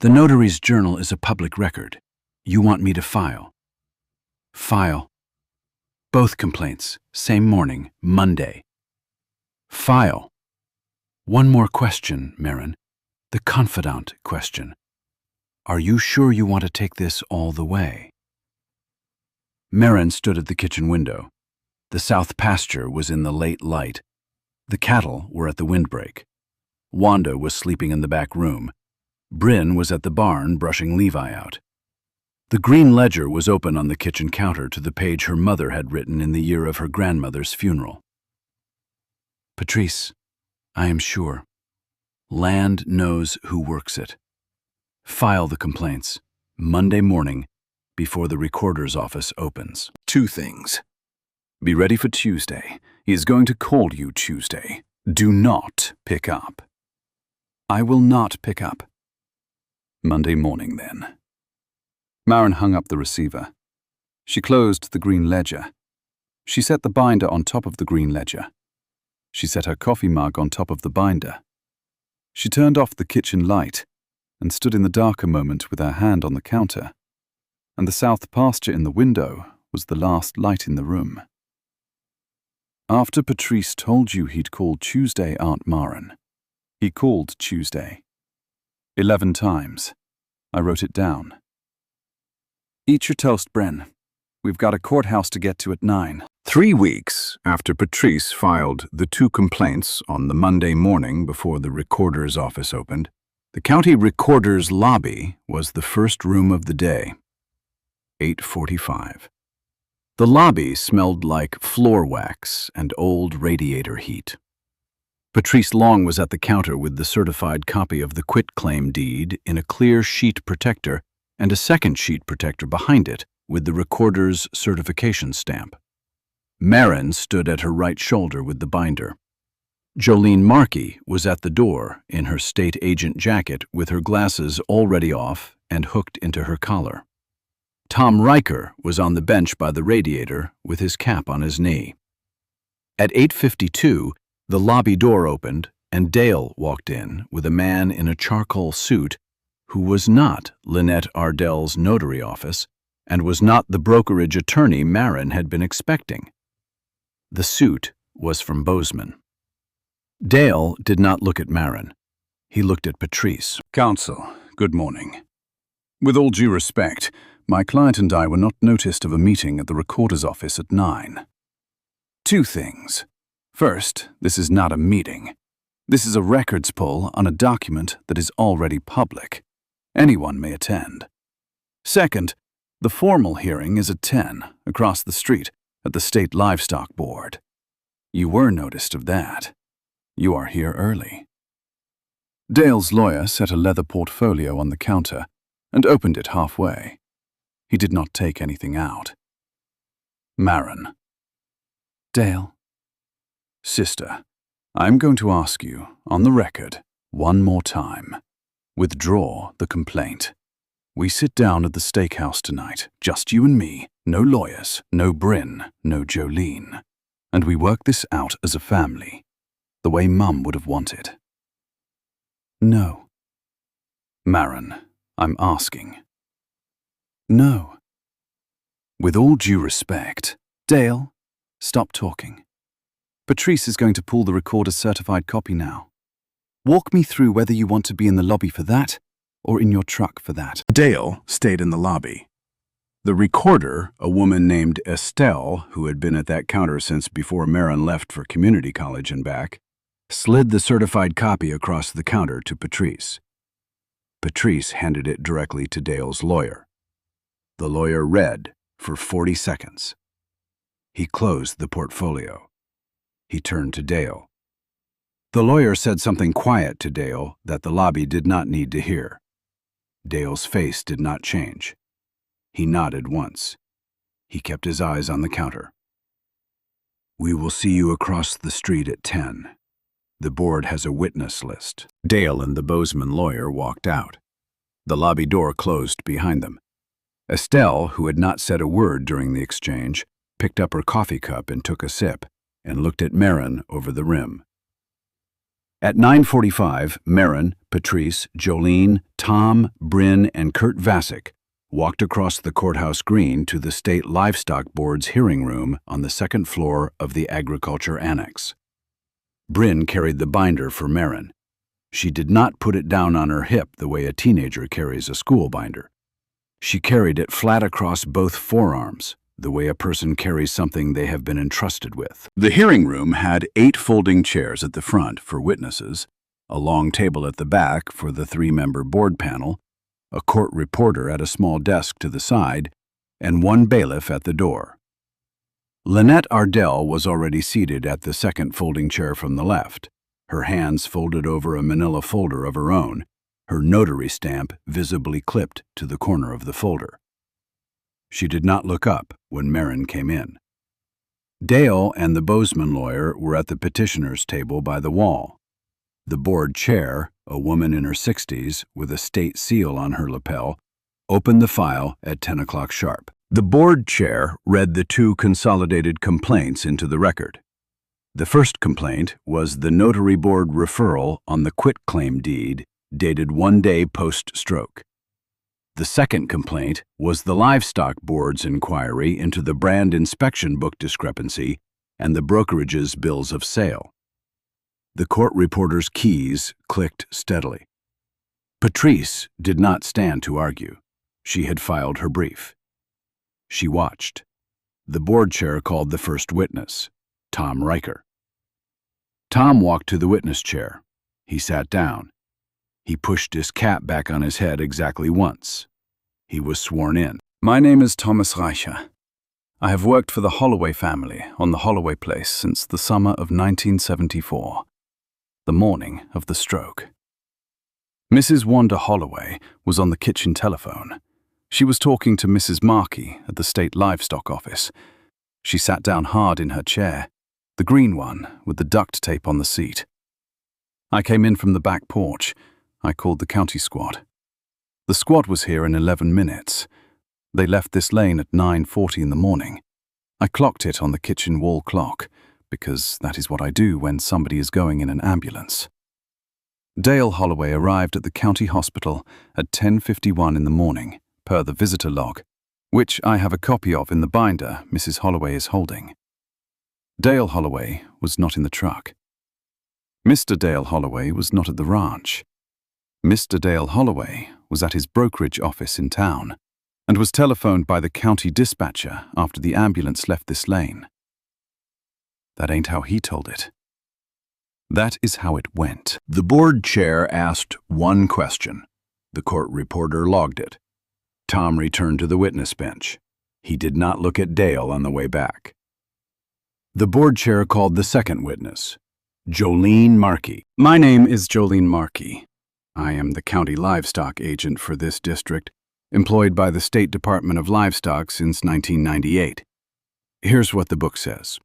"The notary's journal is a public record. You want me to file." "File. Both complaints, same morning, Monday." "File. One more question, Maren. The confidant question. Are you sure you want to take this all the way?" Maren stood at the kitchen window. The south pasture was in the late light. The cattle were at the windbreak. Wanda was sleeping in the back room. Brynn was at the barn brushing Levi out. The green ledger was open on the kitchen counter to the page her mother had written in the year of her grandmother's funeral. "Patrice, I am sure. Land knows who works it. File the complaints, Monday morning, before the recorder's office opens." 2 things. Be ready for Tuesday. He is going to call you Tuesday. Do not pick up. I will not pick up. Monday morning, then. Maren hung up the receiver. She closed the green ledger. She set the binder on top of the green ledger. She set her coffee mug on top of the binder. She turned off the kitchen light and stood in the dark a moment with her hand on the counter, and the south pasture in the window was the last light in the room. After Patrice told you he'd called Tuesday, Aunt Maren, he called Tuesday. 11 times. I wrote it down. Eat your toast, Brynn. We've got a courthouse to get to at 9. 3 weeks after Patrice filed the 2 complaints on the Monday morning before the recorder's office opened, the county recorder's lobby was the first room of the day. 8:45. The lobby smelled like floor wax and old radiator heat. Patrice Long was at the counter with the certified copy of the quitclaim deed in a clear sheet protector and a second sheet protector behind it with the recorder's certification stamp. Maren stood at her right shoulder with the binder. Jolene Markey was at the door in her state agent jacket with her glasses already off and hooked into her collar. Tom Riker was on the bench by the radiator with his cap on his knee. At 8:52, the lobby door opened and Dale walked in with a man in a charcoal suit who was not Lynette Ardell's notary office and was not the brokerage attorney Maren had been expecting. The suit was from Bozeman. Dale did not look at Maren. He looked at Patrice. Counsel, good morning. With all due respect, my client and I were not noticed of a meeting at the recorder's office at 9. 2 things. First, this is not a meeting. This is a records pull on a document that is already public. Anyone may attend. Second, the formal hearing is at 10, across the street, at the State Livestock Board. You were noticed of that. You are here early. Dale's lawyer set a leather portfolio on the counter and opened it halfway. He did not take anything out. Maren. Dale. Sister, I'm going to ask you, on the record, one more time. Withdraw the complaint. We sit down at the steakhouse tonight, just you and me, no lawyers, no Brynn, no Jolene. And we work this out as a family, the way Mum would have wanted. No. Maren, I'm asking. No. With all due respect, Dale, stop talking. Patrice is going to pull the recorder's certified copy now. Walk me through whether you want to be in the lobby for that or in your truck for that. Dale stayed in the lobby. The recorder, a woman named Estelle, who had been at that counter since before Maren left for community college and back, slid the certified copy across the counter to Patrice. Patrice handed it directly to Dale's lawyer. The lawyer read for 40 seconds. He closed the portfolio. He turned to Dale. The lawyer said something quiet to Dale that the lobby did not need to hear. Dale's face did not change. He nodded once. He kept his eyes on the counter. We will see you across the street at 10. The board has a witness list. Dale and the Bozeman lawyer walked out. The lobby door closed behind them. Estelle, who had not said a word during the exchange, picked up her coffee cup and took a sip, and looked at Maren over the rim. At 9:45, Maren, Patrice, Jolene, Tom, Brynn, and Kurt Vasic walked across the courthouse green to the State Livestock Board's hearing room on the second floor of the Agriculture Annex. Brynn carried the binder for Maren. She did not put it down on her hip the way a teenager carries a school binder. She carried it flat across both forearms, the way a person carries something they have been entrusted with. The hearing room had 8 folding chairs at the front for witnesses, a long table at the back for the 3-member board panel, a court reporter at a small desk to the side, and 1 bailiff at the door. Lynette Ardell was already seated at the second folding chair from the left, her hands folded over a manila folder of her own, her notary stamp visibly clipped to the corner of the folder. She did not look up when Maren came in. Dale and the Bozeman lawyer were at the petitioner's table by the wall. The board chair, a woman in her 60s with a state seal on her lapel, opened the file at 10 o'clock sharp. The board chair read the 2 consolidated complaints into the record. The first complaint was the notary board referral on the quitclaim deed dated 1 day post-stroke. The second complaint was the livestock board's inquiry into the brand inspection book discrepancy and the brokerage's bills of sale. The court reporter's keys clicked steadily. Patrice did not stand to argue. She had filed her brief. She watched. The board chair called the first witness, Tom Riker. Tom walked to the witness chair. He sat down. He pushed his cap back on his head exactly once. He was sworn in. My name is Thomas Reicher. I have worked for the Holloway family on the Holloway place since the summer of 1974, the morning of the stroke. Mrs. Wanda Holloway was on the kitchen telephone. She was talking to Mrs. Markey at the state livestock office. She sat down hard in her chair, the green one with the duct tape on the seat. I came in from the back porch. I called the county squad. The squad was here in 11 minutes. They left this lane at 9:40 in the morning. I clocked it on the kitchen wall clock, because that is what I do when somebody is going in an ambulance. Dale Holloway arrived at the county hospital at 10:51 in the morning, per the visitor log, which I have a copy of in the binder Mrs. Holloway is holding. Dale Holloway was not in the truck. Mr. Dale Holloway was not at the ranch. Mr. Dale Holloway was at his brokerage office in town and was telephoned by the county dispatcher after the ambulance left this lane. That ain't how he told it. That is how it went. The board chair asked one question. The court reporter logged it. Tom returned to the witness bench. He did not look at Dale on the way back. The board chair called the second witness, Jolene Markey. My name is Jolene Markey. I am the county livestock agent for this district, employed by the State Department of Livestock since 1998. Here's what the book says.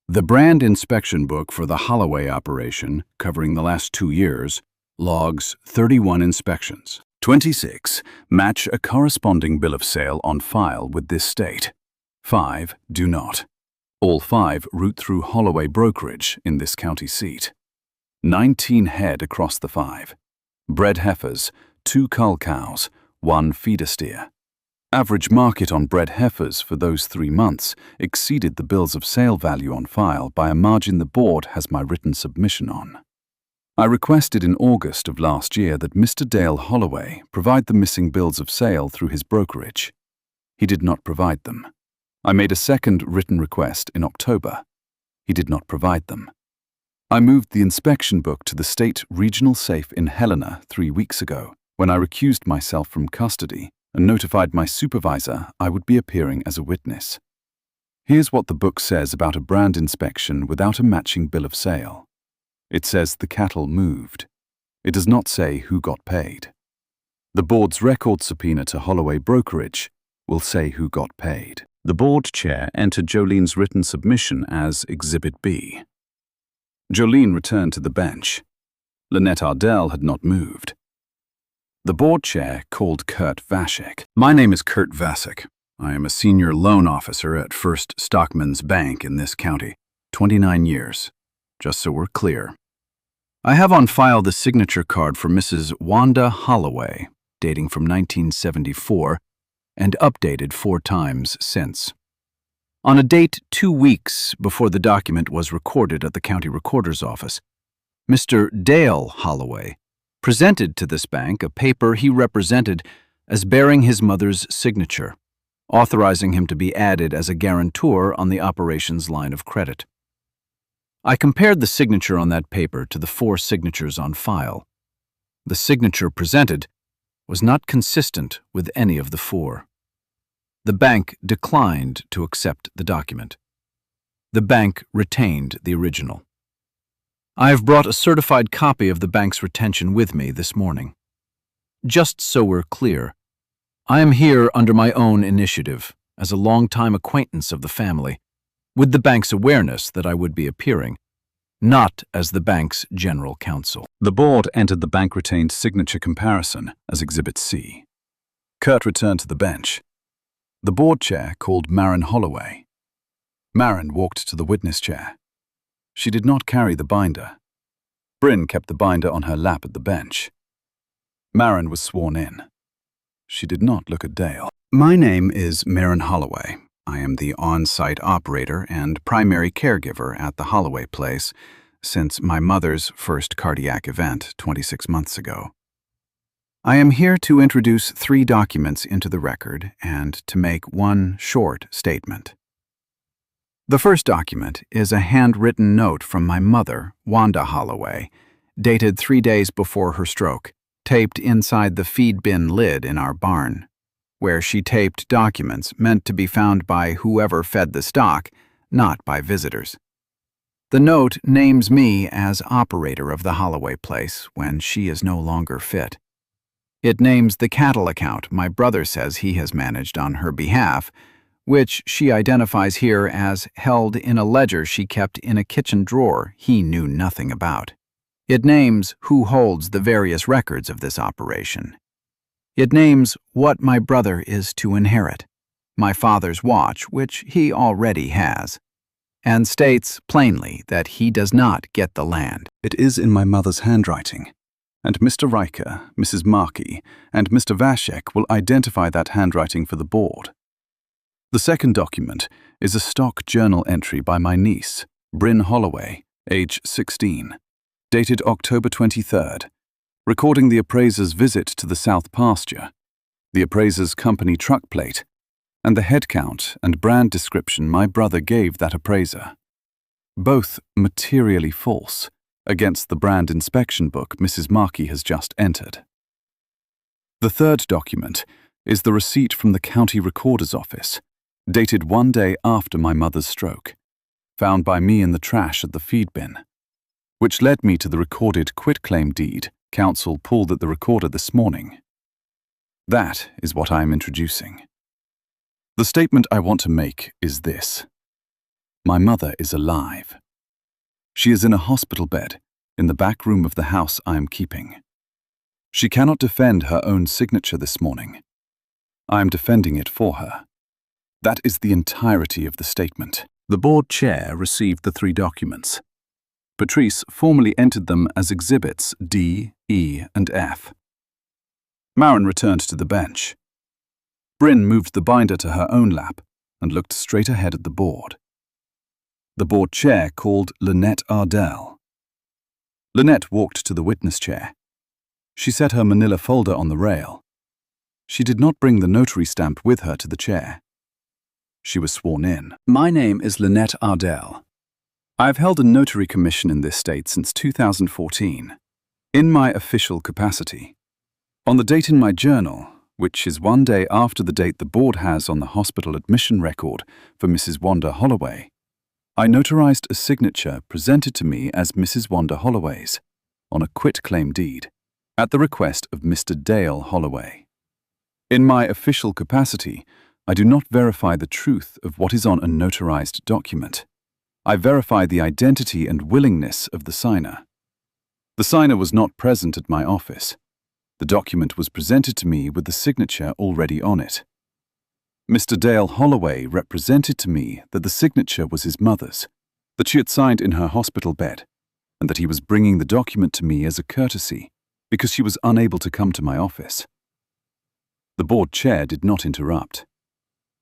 The brand inspection book for the Holloway operation, covering the last 2 years, logs 31 inspections. 26 match a corresponding bill of sale on file with this state. 5 do not. All 5 route through Holloway brokerage in this county seat. 19 head across the 5. Bred heifers, 2 cull cows, 1 feeder steer. Average market on bred heifers for those 3 months exceeded the bills of sale value on file by a margin the board has my written submission on. I requested in August of last year that Mr. Dale Holloway provide the missing bills of sale through his brokerage. He did not provide them. I made a second written request in October. He did not provide them. I moved the inspection book to the state regional safe in Helena 3 weeks ago, when I recused myself from custody and notified my supervisor I would be appearing as a witness. Here's what the book says about a brand inspection without a matching bill of sale. It says the cattle moved. It does not say who got paid. The board's record subpoena to Holloway brokerage will say who got paid. The board chair entered Jolene's written submission as Exhibit B. Jolene returned to the bench. Lynette Ardell had not moved. The board chair called Kurt Vashek. My name is Kurt Vashek. I am a senior loan officer at First Stockman's Bank in this county, 29 years, just so we're clear. I have on file the signature card for Mrs. Wanda Holloway, dating from 1974, and updated 4 times since. On a date 2 weeks before the document was recorded at the county recorder's office, Mr. Dale Holloway presented to this bank a paper he represented as bearing his mother's signature, authorizing him to be added as a guarantor on the operations line of credit. I compared the signature on that paper to the 4 signatures on file. The signature presented was not consistent with any of the 4. The bank declined to accept the document. The bank retained the original. I have brought a certified copy of the bank's retention with me this morning. Just so we're clear, I am here under my own initiative, as a long-time acquaintance of the family, with the bank's awareness that I would be appearing, not as the bank's general counsel. The board entered the bank-retained signature comparison as Exhibit C. Kurt returned to the bench. The board chair called Maren Holloway. Maren walked to the witness chair. She did not carry the binder. Brynn kept the binder on her lap at the bench. Maren was sworn in. She did not look at Dale. My name is Maren Holloway. I am the on-site operator and primary caregiver at the Holloway place since my mother's first cardiac event 26 months ago. I am here to introduce 3 documents into the record and to make one short statement. The first document is a handwritten note from my mother, Wanda Holloway, dated 3 days before her stroke, taped inside the feed bin lid in our barn, where she taped documents meant to be found by whoever fed the stock, not by visitors. The note names me as operator of the Holloway place when she is no longer fit. It names the cattle account my brother says he has managed on her behalf, which she identifies here as held in a ledger she kept in a kitchen drawer he knew nothing about. It names who holds the various records of this operation. It names what my brother is to inherit, my father's watch, which he already has, and states plainly that he does not get the land. It is in my mother's handwriting, and Mr. Riker, Mrs. Markey, and Mr. Vashek will identify that handwriting for the board. The second document is a stock journal entry by my niece, Brynn Holloway, age 16, dated October 23rd, recording the appraiser's visit to the South Pasture, the appraiser's company truck plate, and the head count and brand description my brother gave that appraiser. Both materially false against the brand inspection book Mrs. Markey has just entered. The third document is the receipt from the county recorder's office, dated 1 day after my mother's stroke, found by me in the trash at the feed bin, which led me to the recorded quitclaim deed counsel pulled at the recorder this morning. That is what I am introducing. The statement I want to make is this. My mother is alive. She is in a hospital bed in the back room of the house I am keeping. She cannot defend her own signature this morning. I am defending it for her. That is the entirety of the statement. The board chair received the 3 documents. Patrice formally entered them as exhibits D, E, and F. Maren returned to the bench. Brynn moved the binder to her own lap and looked straight ahead at the board. The board chair called Lynette Ardell. Lynette walked to the witness chair. She set her manila folder on the rail. She did not bring the notary stamp with her to the chair. She was sworn in. My name is Lynette Ardell. I have held a notary commission in this state since 2014, in my official capacity. On the date in my journal, which is 1 day after the date the board has on the hospital admission record for Mrs. Wanda Holloway, I notarized a signature presented to me as Mrs. Wanda Holloway's on a quitclaim deed at the request of Mr. Dale Holloway. In my official capacity, I do not verify the truth of what is on a notarized document. I verify the identity and willingness of the signer. The signer was not present at my office. The document was presented to me with the signature already on it. Mr. Dale Holloway represented to me that the signature was his mother's, that she had signed in her hospital bed, and that he was bringing the document to me as a courtesy because she was unable to come to my office. The board chair did not interrupt.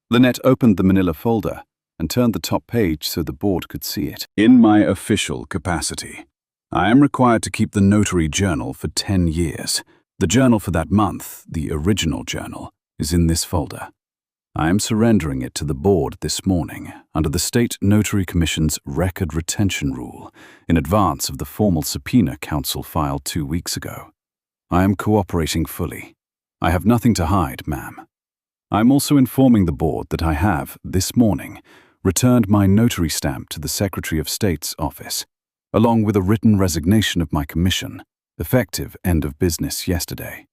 Lynette opened the manila folder and turned the top page so the board could see it. In my official capacity, I am required to keep the notary journal for 10 years. The journal for that month, the original journal, is in this folder. I am surrendering it to the board this morning under the State Notary Commission's record retention rule in advance of the formal subpoena counsel filed 2 weeks ago. I am cooperating fully. I have nothing to hide, ma'am. I am also informing the board that I have, this morning, returned my notary stamp to the Secretary of State's office, along with a written resignation of my commission, effective end of business yesterday.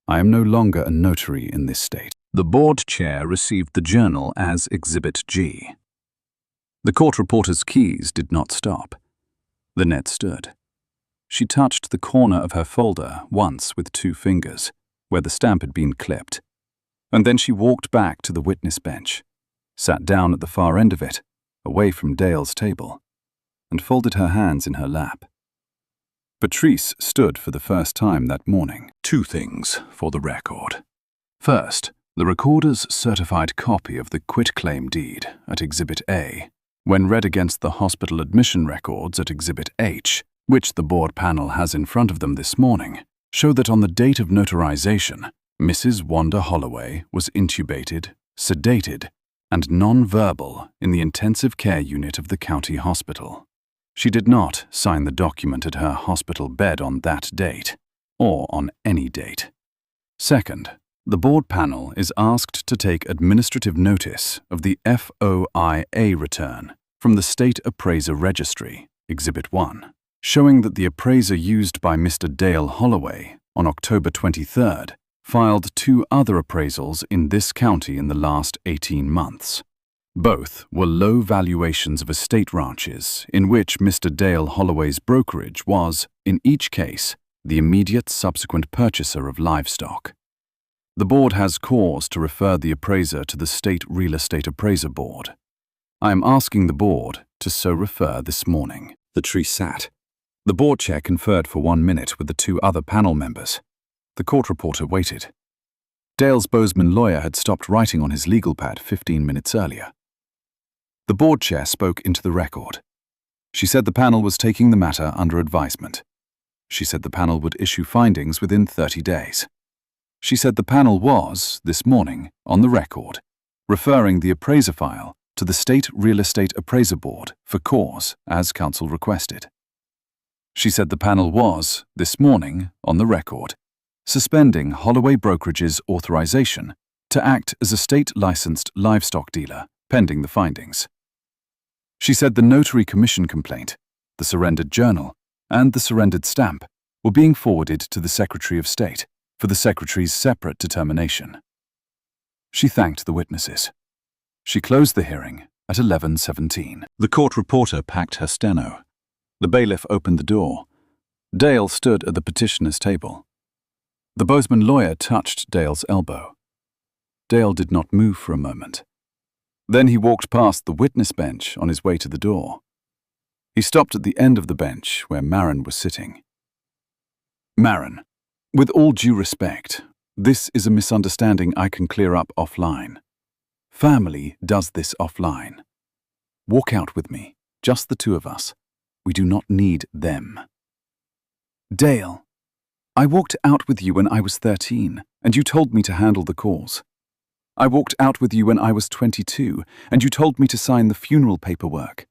I am no longer a notary in this state. The board chair received the journal as Exhibit G. The court reporter's keys did not stop. Lynette stood. She touched the corner of her folder once with 2 fingers, where the stamp had been clipped, and then she walked back to the witness bench, sat down at the far end of it, away from Dale's table, and folded her hands in her lap. Patrice stood for the first time that morning. 2 things for the record. First, the recorder's certified copy of the quitclaim deed at Exhibit A, when read against the hospital admission records at Exhibit H, which the board panel has in front of them this morning, show that on the date of notarization, Mrs. Wanda Holloway was intubated, sedated, and non-verbal in the intensive care unit of the county hospital. She did not sign the document at her hospital bed on that date, or on any date. Second, the board panel is asked to take administrative notice of the FOIA return from the State Appraiser Registry, Exhibit 1, showing that the appraiser used by Mr. Dale Holloway on October 23rd filed 2 other appraisals in this county in the last 18 months. Both were low valuations of estate ranches in which Mr. Dale Holloway's brokerage was, in each case, the immediate subsequent purchaser of livestock. The board has cause to refer the appraiser to the State Real Estate Appraiser Board. I am asking the board to so refer this morning. The tree sat. The board chair conferred for 1 minute with the 2 other panel members. The court reporter waited. Dale's Bozeman lawyer had stopped writing on his legal pad 15 minutes earlier. The board chair spoke into the record. She said the panel was taking the matter under advisement. She said the panel would issue findings within 30 days. She said the panel was, this morning, on the record, referring the appraiser file to the State Real Estate Appraiser Board for cause, as counsel requested. She said the panel was, this morning, on the record, suspending Holloway Brokerage's authorization to act as a state-licensed livestock dealer, pending the findings. She said the notary commission complaint, the surrendered journal, and the surrendered stamp were being forwarded to the Secretary of State for the Secretary's separate determination. She thanked the witnesses. She closed the hearing at 11:17. The court reporter packed her steno. The bailiff opened the door. Dale stood at the petitioner's table. The Bozeman lawyer touched Dale's elbow. Dale did not move for a moment. Then he walked past the witness bench on his way to the door. He stopped at the end of the bench where Maren was sitting. Maren, with all due respect, this is a misunderstanding I can clear up offline. Family does this offline. Walk out with me, just the 2 of us. We do not need them. Dale, I walked out with you when I was 13, and you told me to handle the cause. I walked out with you when I was 22, and you told me to sign the funeral paperwork.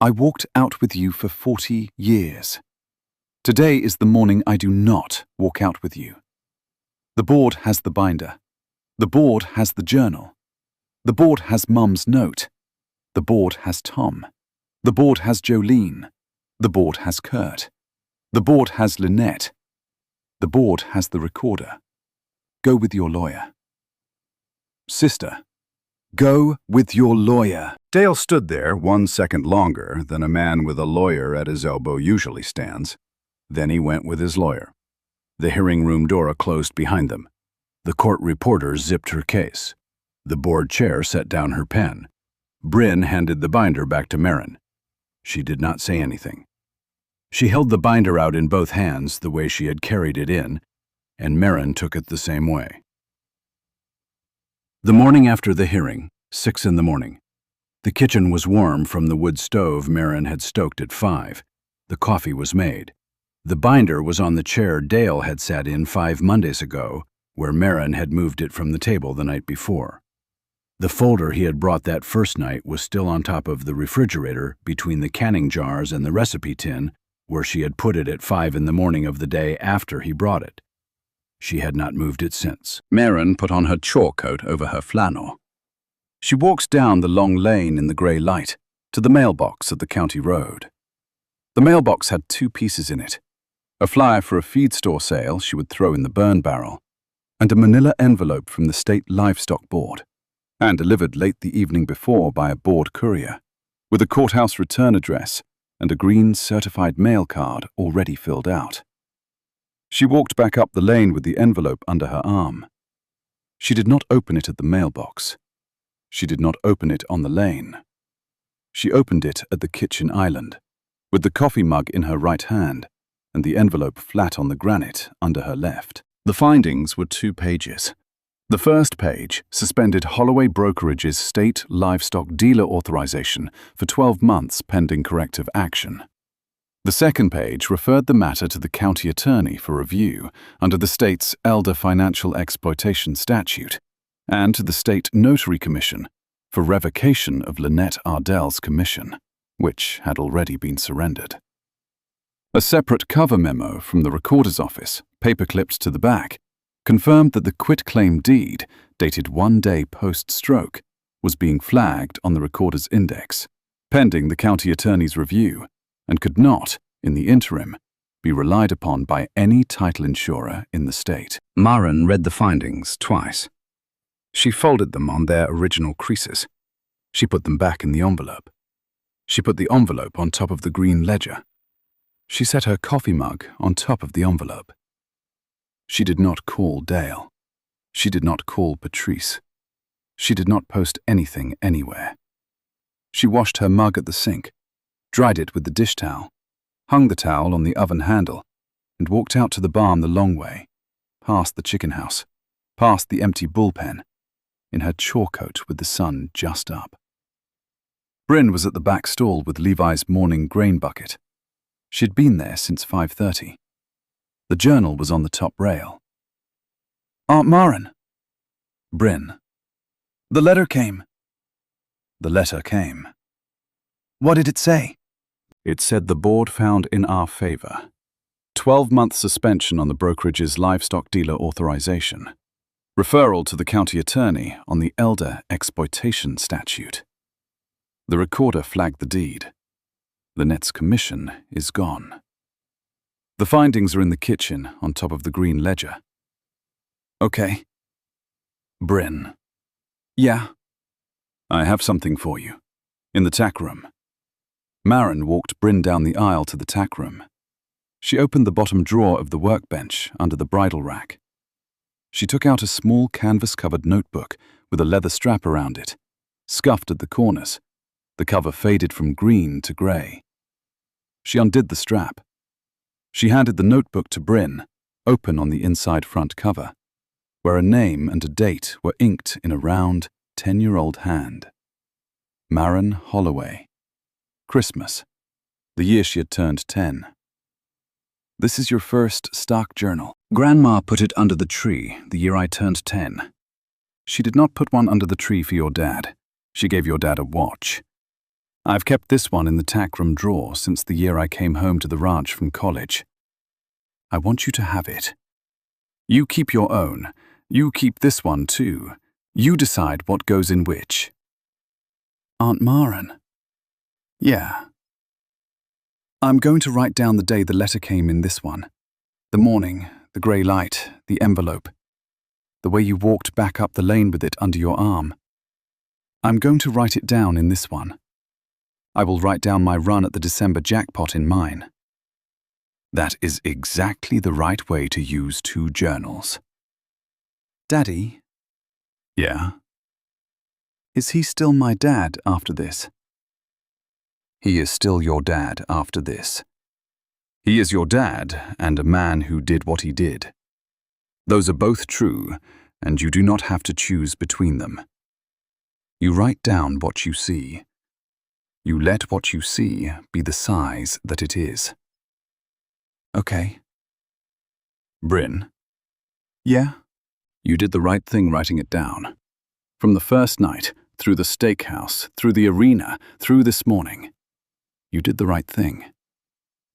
I walked out with you for 40 years. Today is the morning I do not walk out with you. The board has the binder. The board has the journal. The board has Mum's note. The board has Tom. The board has Jolene. The board has Kurt. The board has Lynette. The board has the recorder. Go with your lawyer. Sister, go with your lawyer. Dale stood there 1 second longer than a man with a lawyer at his elbow usually stands. Then he went with his lawyer. The hearing room door closed behind them. The court reporter zipped her case. The board chair set down her pen. Brynn handed the binder back to Maren. She did not say anything. She held the binder out in both hands the way she had carried it in, and Maren took it the same way. The morning after the hearing, 6 in the morning. The kitchen was warm from the wood stove Maren had stoked at 5. The coffee was made. The binder was on the chair Dale had sat in 5 Mondays ago, where Maren had moved it from the table the night before. The folder he had brought that first night was still on top of the refrigerator between the canning jars and the recipe tin, where she had put it at 5 in the morning of the day after he brought it. She had not moved it since. Maren put on her chore coat over her flannel. She walked down the long lane in the grey light to the mailbox at the county road. The mailbox had 2 pieces in it: a flyer for a feed store sale she would throw in the burn barrel, and a manila envelope from the State Livestock Board, and delivered late the evening before by a board courier, with a courthouse return address and a green certified mail card already filled out. She walked back up the lane with the envelope under her arm. She did not open it at the mailbox. She did not open it on the lane. She opened it at the kitchen island, with the coffee mug in her right hand and the envelope flat on the granite under her left. The findings were 2 pages. The first page suspended Holloway Brokerage's state livestock dealer authorization for 12 months pending corrective action. The second page referred the matter to the county attorney for review under the state's Elder Financial Exploitation Statute and to the State Notary Commission for revocation of Lynette Ardell's commission, which had already been surrendered. A separate cover memo from the recorder's office, paperclipped to the back, confirmed that the quitclaim deed, dated 1 day post-stroke, was being flagged on the recorder's index, pending the county attorney's review, and could not, in the interim, be relied upon by any title insurer in the state. Maren read the findings twice. She folded them on their original creases. She put them back in the envelope. She put the envelope on top of the green ledger. She set her coffee mug on top of the envelope. She did not call Dale. She did not call Patrice. She did not post anything anywhere. She washed her mug at the sink, dried it with the dish towel, hung the towel on the oven handle, and walked out to the barn the long way, past the chicken house, past the empty bullpen, in her chore coat with the sun just up. Brynn was at the back stall with Levi's morning grain bucket. She'd been there since 5:30. The journal was on the top rail. "Aunt Maren." "Brynn." "The letter came." The letter came. What did it say? It said the board found in our favor. 12-month suspension on the brokerage's livestock dealer authorization. Referral to the county attorney on the elder exploitation statute. The recorder flagged the deed. The net's commission is gone. The findings are in the kitchen on top of the green ledger. Okay. Brynn. Yeah. I have something for you. In the tack room. Maren walked Brynn down the aisle to the tack room. She opened the bottom drawer of the workbench under the bridle rack. She took out a small canvas-covered notebook with a leather strap around it, scuffed at the corners. The cover faded from green to grey. She undid the strap. She handed the notebook to Brynn, open on the inside front cover, where a name and a date were inked in a round, 10-year-old hand. Maren Holloway. Christmas, the year she had turned 10. This is your first stock journal. Grandma put it under the tree the year I turned 10. She did not put one under the tree for your dad. She gave your dad a watch. I've kept this one in the tack room drawer since the year I came home to the ranch from college. I want you to have it. You keep your own. You keep this one too. You decide what goes in which. Aunt Maren. Yeah. I'm going to write down the day the letter came in this one. The morning, the grey light, the envelope. The way you walked back up the lane with it under your arm. I'm going to write it down in this one. I will write down my run at the December jackpot in mine. That is exactly the right way to use two journals. Daddy? Yeah? Is he still my dad after this? He is still your dad after this. He is your dad and a man who did what he did. Those are both true, and you do not have to choose between them. You write down what you see. You let what you see be the size that it is. Okay. Brynn. Yeah? You did the right thing writing it down. From the first night, through the steakhouse, through the arena, through this morning. You did the right thing.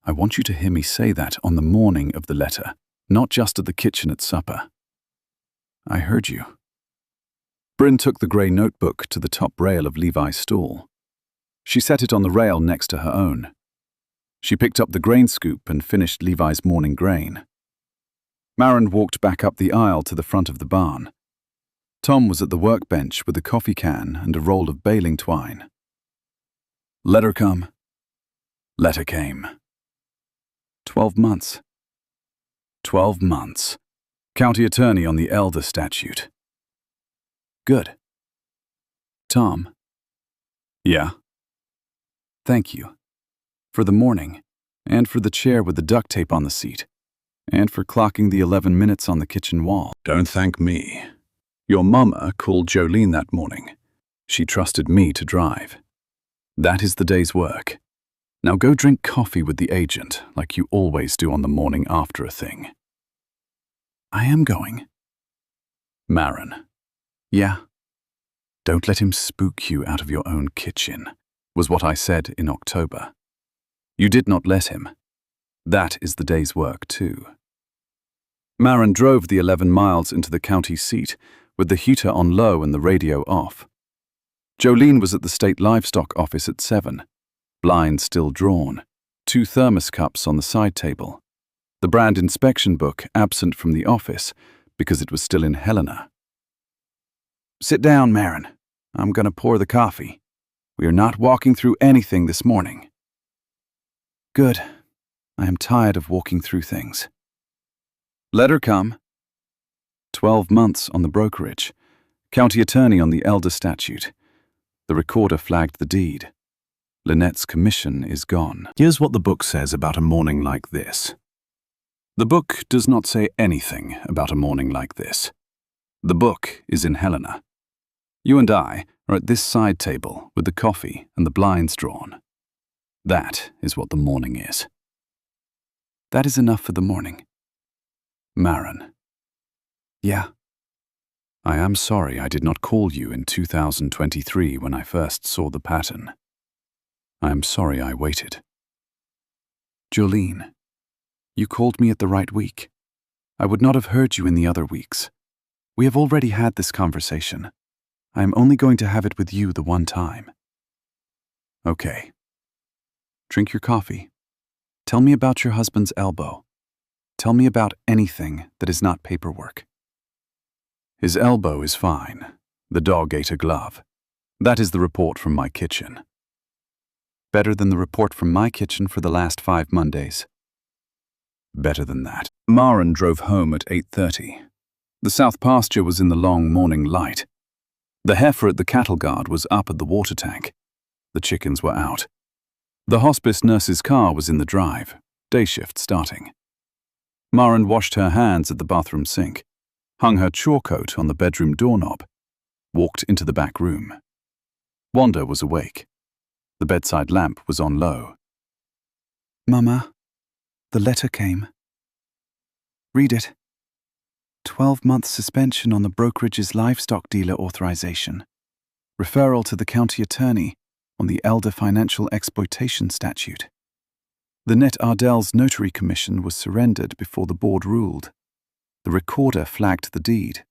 I want you to hear me say that on the morning of the letter, not just at the kitchen at supper. I heard you. Brynn took the grey notebook to the top rail of Levi's stall. She set it on the rail next to her own. She picked up the grain scoop and finished Levi's morning grain. Maren walked back up the aisle to the front of the barn. Tom was at the workbench with a coffee can and a roll of baling twine. Letter come. Letter came. 12 months. 12 months. County attorney on the elder statute. Good. Tom. Yeah? Thank you. For the morning, and for the chair with the duct tape on the seat, and for clocking the 11 minutes on the kitchen wall. Don't thank me. Your mama called Jolene that morning. She trusted me to drive. That is the day's work. Now go drink coffee with the agent, like you always do on the morning after a thing. I am going. Maren. Yeah. Don't let him spook you out of your own kitchen, was what I said in October. You did not let him. That is the day's work too. Maren drove the 11 miles into the county seat with the heater on low and the radio off. Jolene was at the state livestock office at 7, blinds still drawn, 2 thermos cups on the side table, the brand inspection book absent from the office because it was still in Helena. Sit down, Maren. I'm going to pour the coffee. We are not walking through anything this morning. Good. I am tired of walking through things. Let her come. 12 months on the brokerage. County attorney on the elder statute. The recorder flagged the deed. Lynette's commission is gone. Here's what the book says about a morning like this. The book does not say anything about a morning like this. The book is in Helena. You and I are at this side table with the coffee and the blinds drawn. That is what the morning is. That is enough for the morning. Maren. Yeah. I am sorry I did not call you in 2023 when I first saw the pattern. I am sorry I waited. Jolene, you called me at the right week. I would not have heard you in the other weeks. We have already had this conversation. I am only going to have it with you the one time. Okay. Drink your coffee. Tell me about your husband's elbow. Tell me about anything that is not paperwork. His elbow is fine. The dog ate a glove. That is the report from my kitchen. Better than the report from my kitchen for the last 5 Mondays. Better than that. Maren drove home at 8:30. The south pasture was in the long morning light. The heifer at the cattle guard was up at the water tank. The chickens were out. The hospice nurse's car was in the drive, day shift starting. Maren washed her hands at the bathroom sink, hung her chore coat on the bedroom doorknob, walked into the back room. Wanda was awake. The bedside lamp was on low. Mama, the letter came. Read it. 12-month suspension on the brokerage's livestock dealer authorization. Referral to the county attorney on the elder financial exploitation statute. The Net Ardell's notary commission was surrendered before the board ruled. The recorder flagged the deed.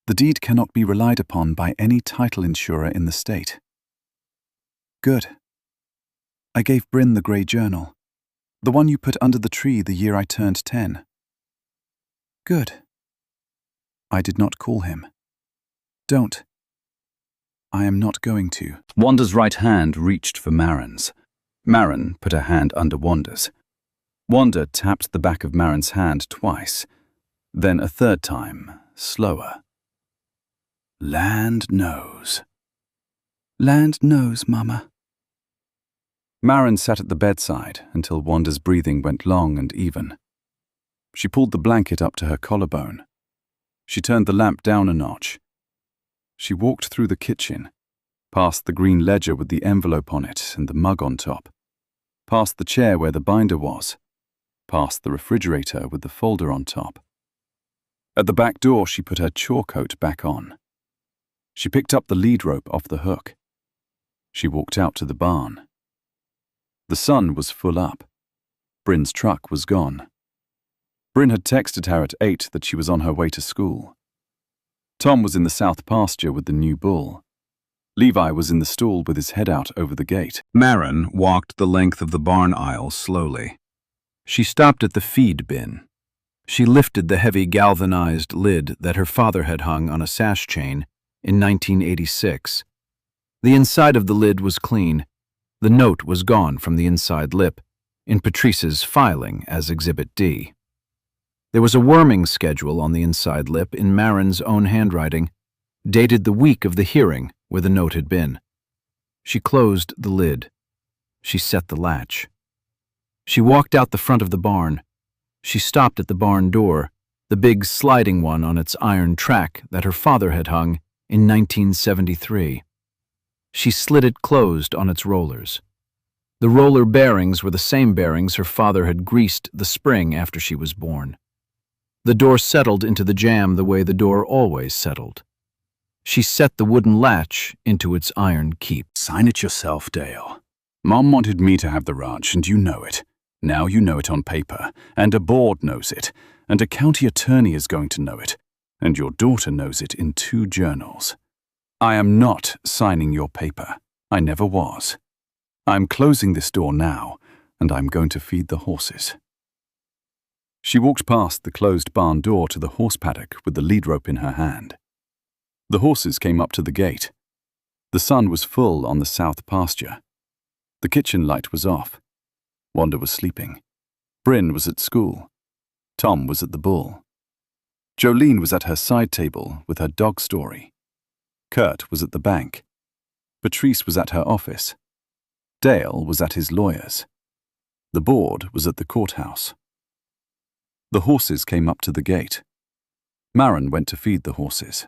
The deed cannot be relied upon by any title insurer in the state. Good. I gave Brynn the grey journal, the one you put under the tree the year I turned 10. Good. I did not call him. Don't. I am not going to. Wanda's right hand reached for Maren's. Maren put her hand under Wanda's. Wanda tapped the back of Maren's hand twice, then a third time, slower. Land knows. Land knows, Mama. Maren sat at the bedside until Wanda's breathing went long and even. She pulled the blanket up to her collarbone. She turned the lamp down a notch. She walked through the kitchen, past the green ledger with the envelope on it and the mug on top, past the chair where the binder was, past the refrigerator with the folder on top. At the back door, she put her chore coat back on. She picked up the lead rope off the hook. She walked out to the barn. The sun was full up. Brynn's truck was gone. Brynn had texted her at 8 that she was on her way to school. Tom was in the south pasture with the new bull. Levi was in the stall with his head out over the gate. Maren walked the length of the barn aisle slowly. She stopped at the feed bin. She lifted the heavy galvanized lid that her father had hung on a sash chain in 1986. The inside of the lid was clean. The note was gone from the inside lip, in Patrice's filing as Exhibit D. There was a worming schedule on the inside lip in Maren's own handwriting, dated the week of the hearing where the note had been. She closed the lid. She set the latch. She walked out the front of the barn. She stopped at the barn door, the big sliding one on its iron track that her father had hung in 1973. She slid it closed on its rollers. The roller bearings were the same bearings her father had greased the spring after she was born. The door settled into the jamb the way the door always settled. She set the wooden latch into its iron keep. Sign it yourself, Dale. Mom wanted me to have the ranch, and you know it. Now you know it on paper, and a board knows it, and a county attorney is going to know it, and your daughter knows it in 2 journals. I am not signing your paper. I never was. I'm closing this door now, and I'm going to feed the horses. She walked past the closed barn door to the horse paddock with the lead rope in her hand. The horses came up to the gate. The sun was full on the south pasture. The kitchen light was off. Wanda was sleeping. Brynn was at school. Tom was at the bull. Jolene was at her side table with her dog story. Kurt was at the bank. Patrice was at her office. Dale was at his lawyer's. The board was at the courthouse. The horses came up to the gate. Maren went to feed the horses.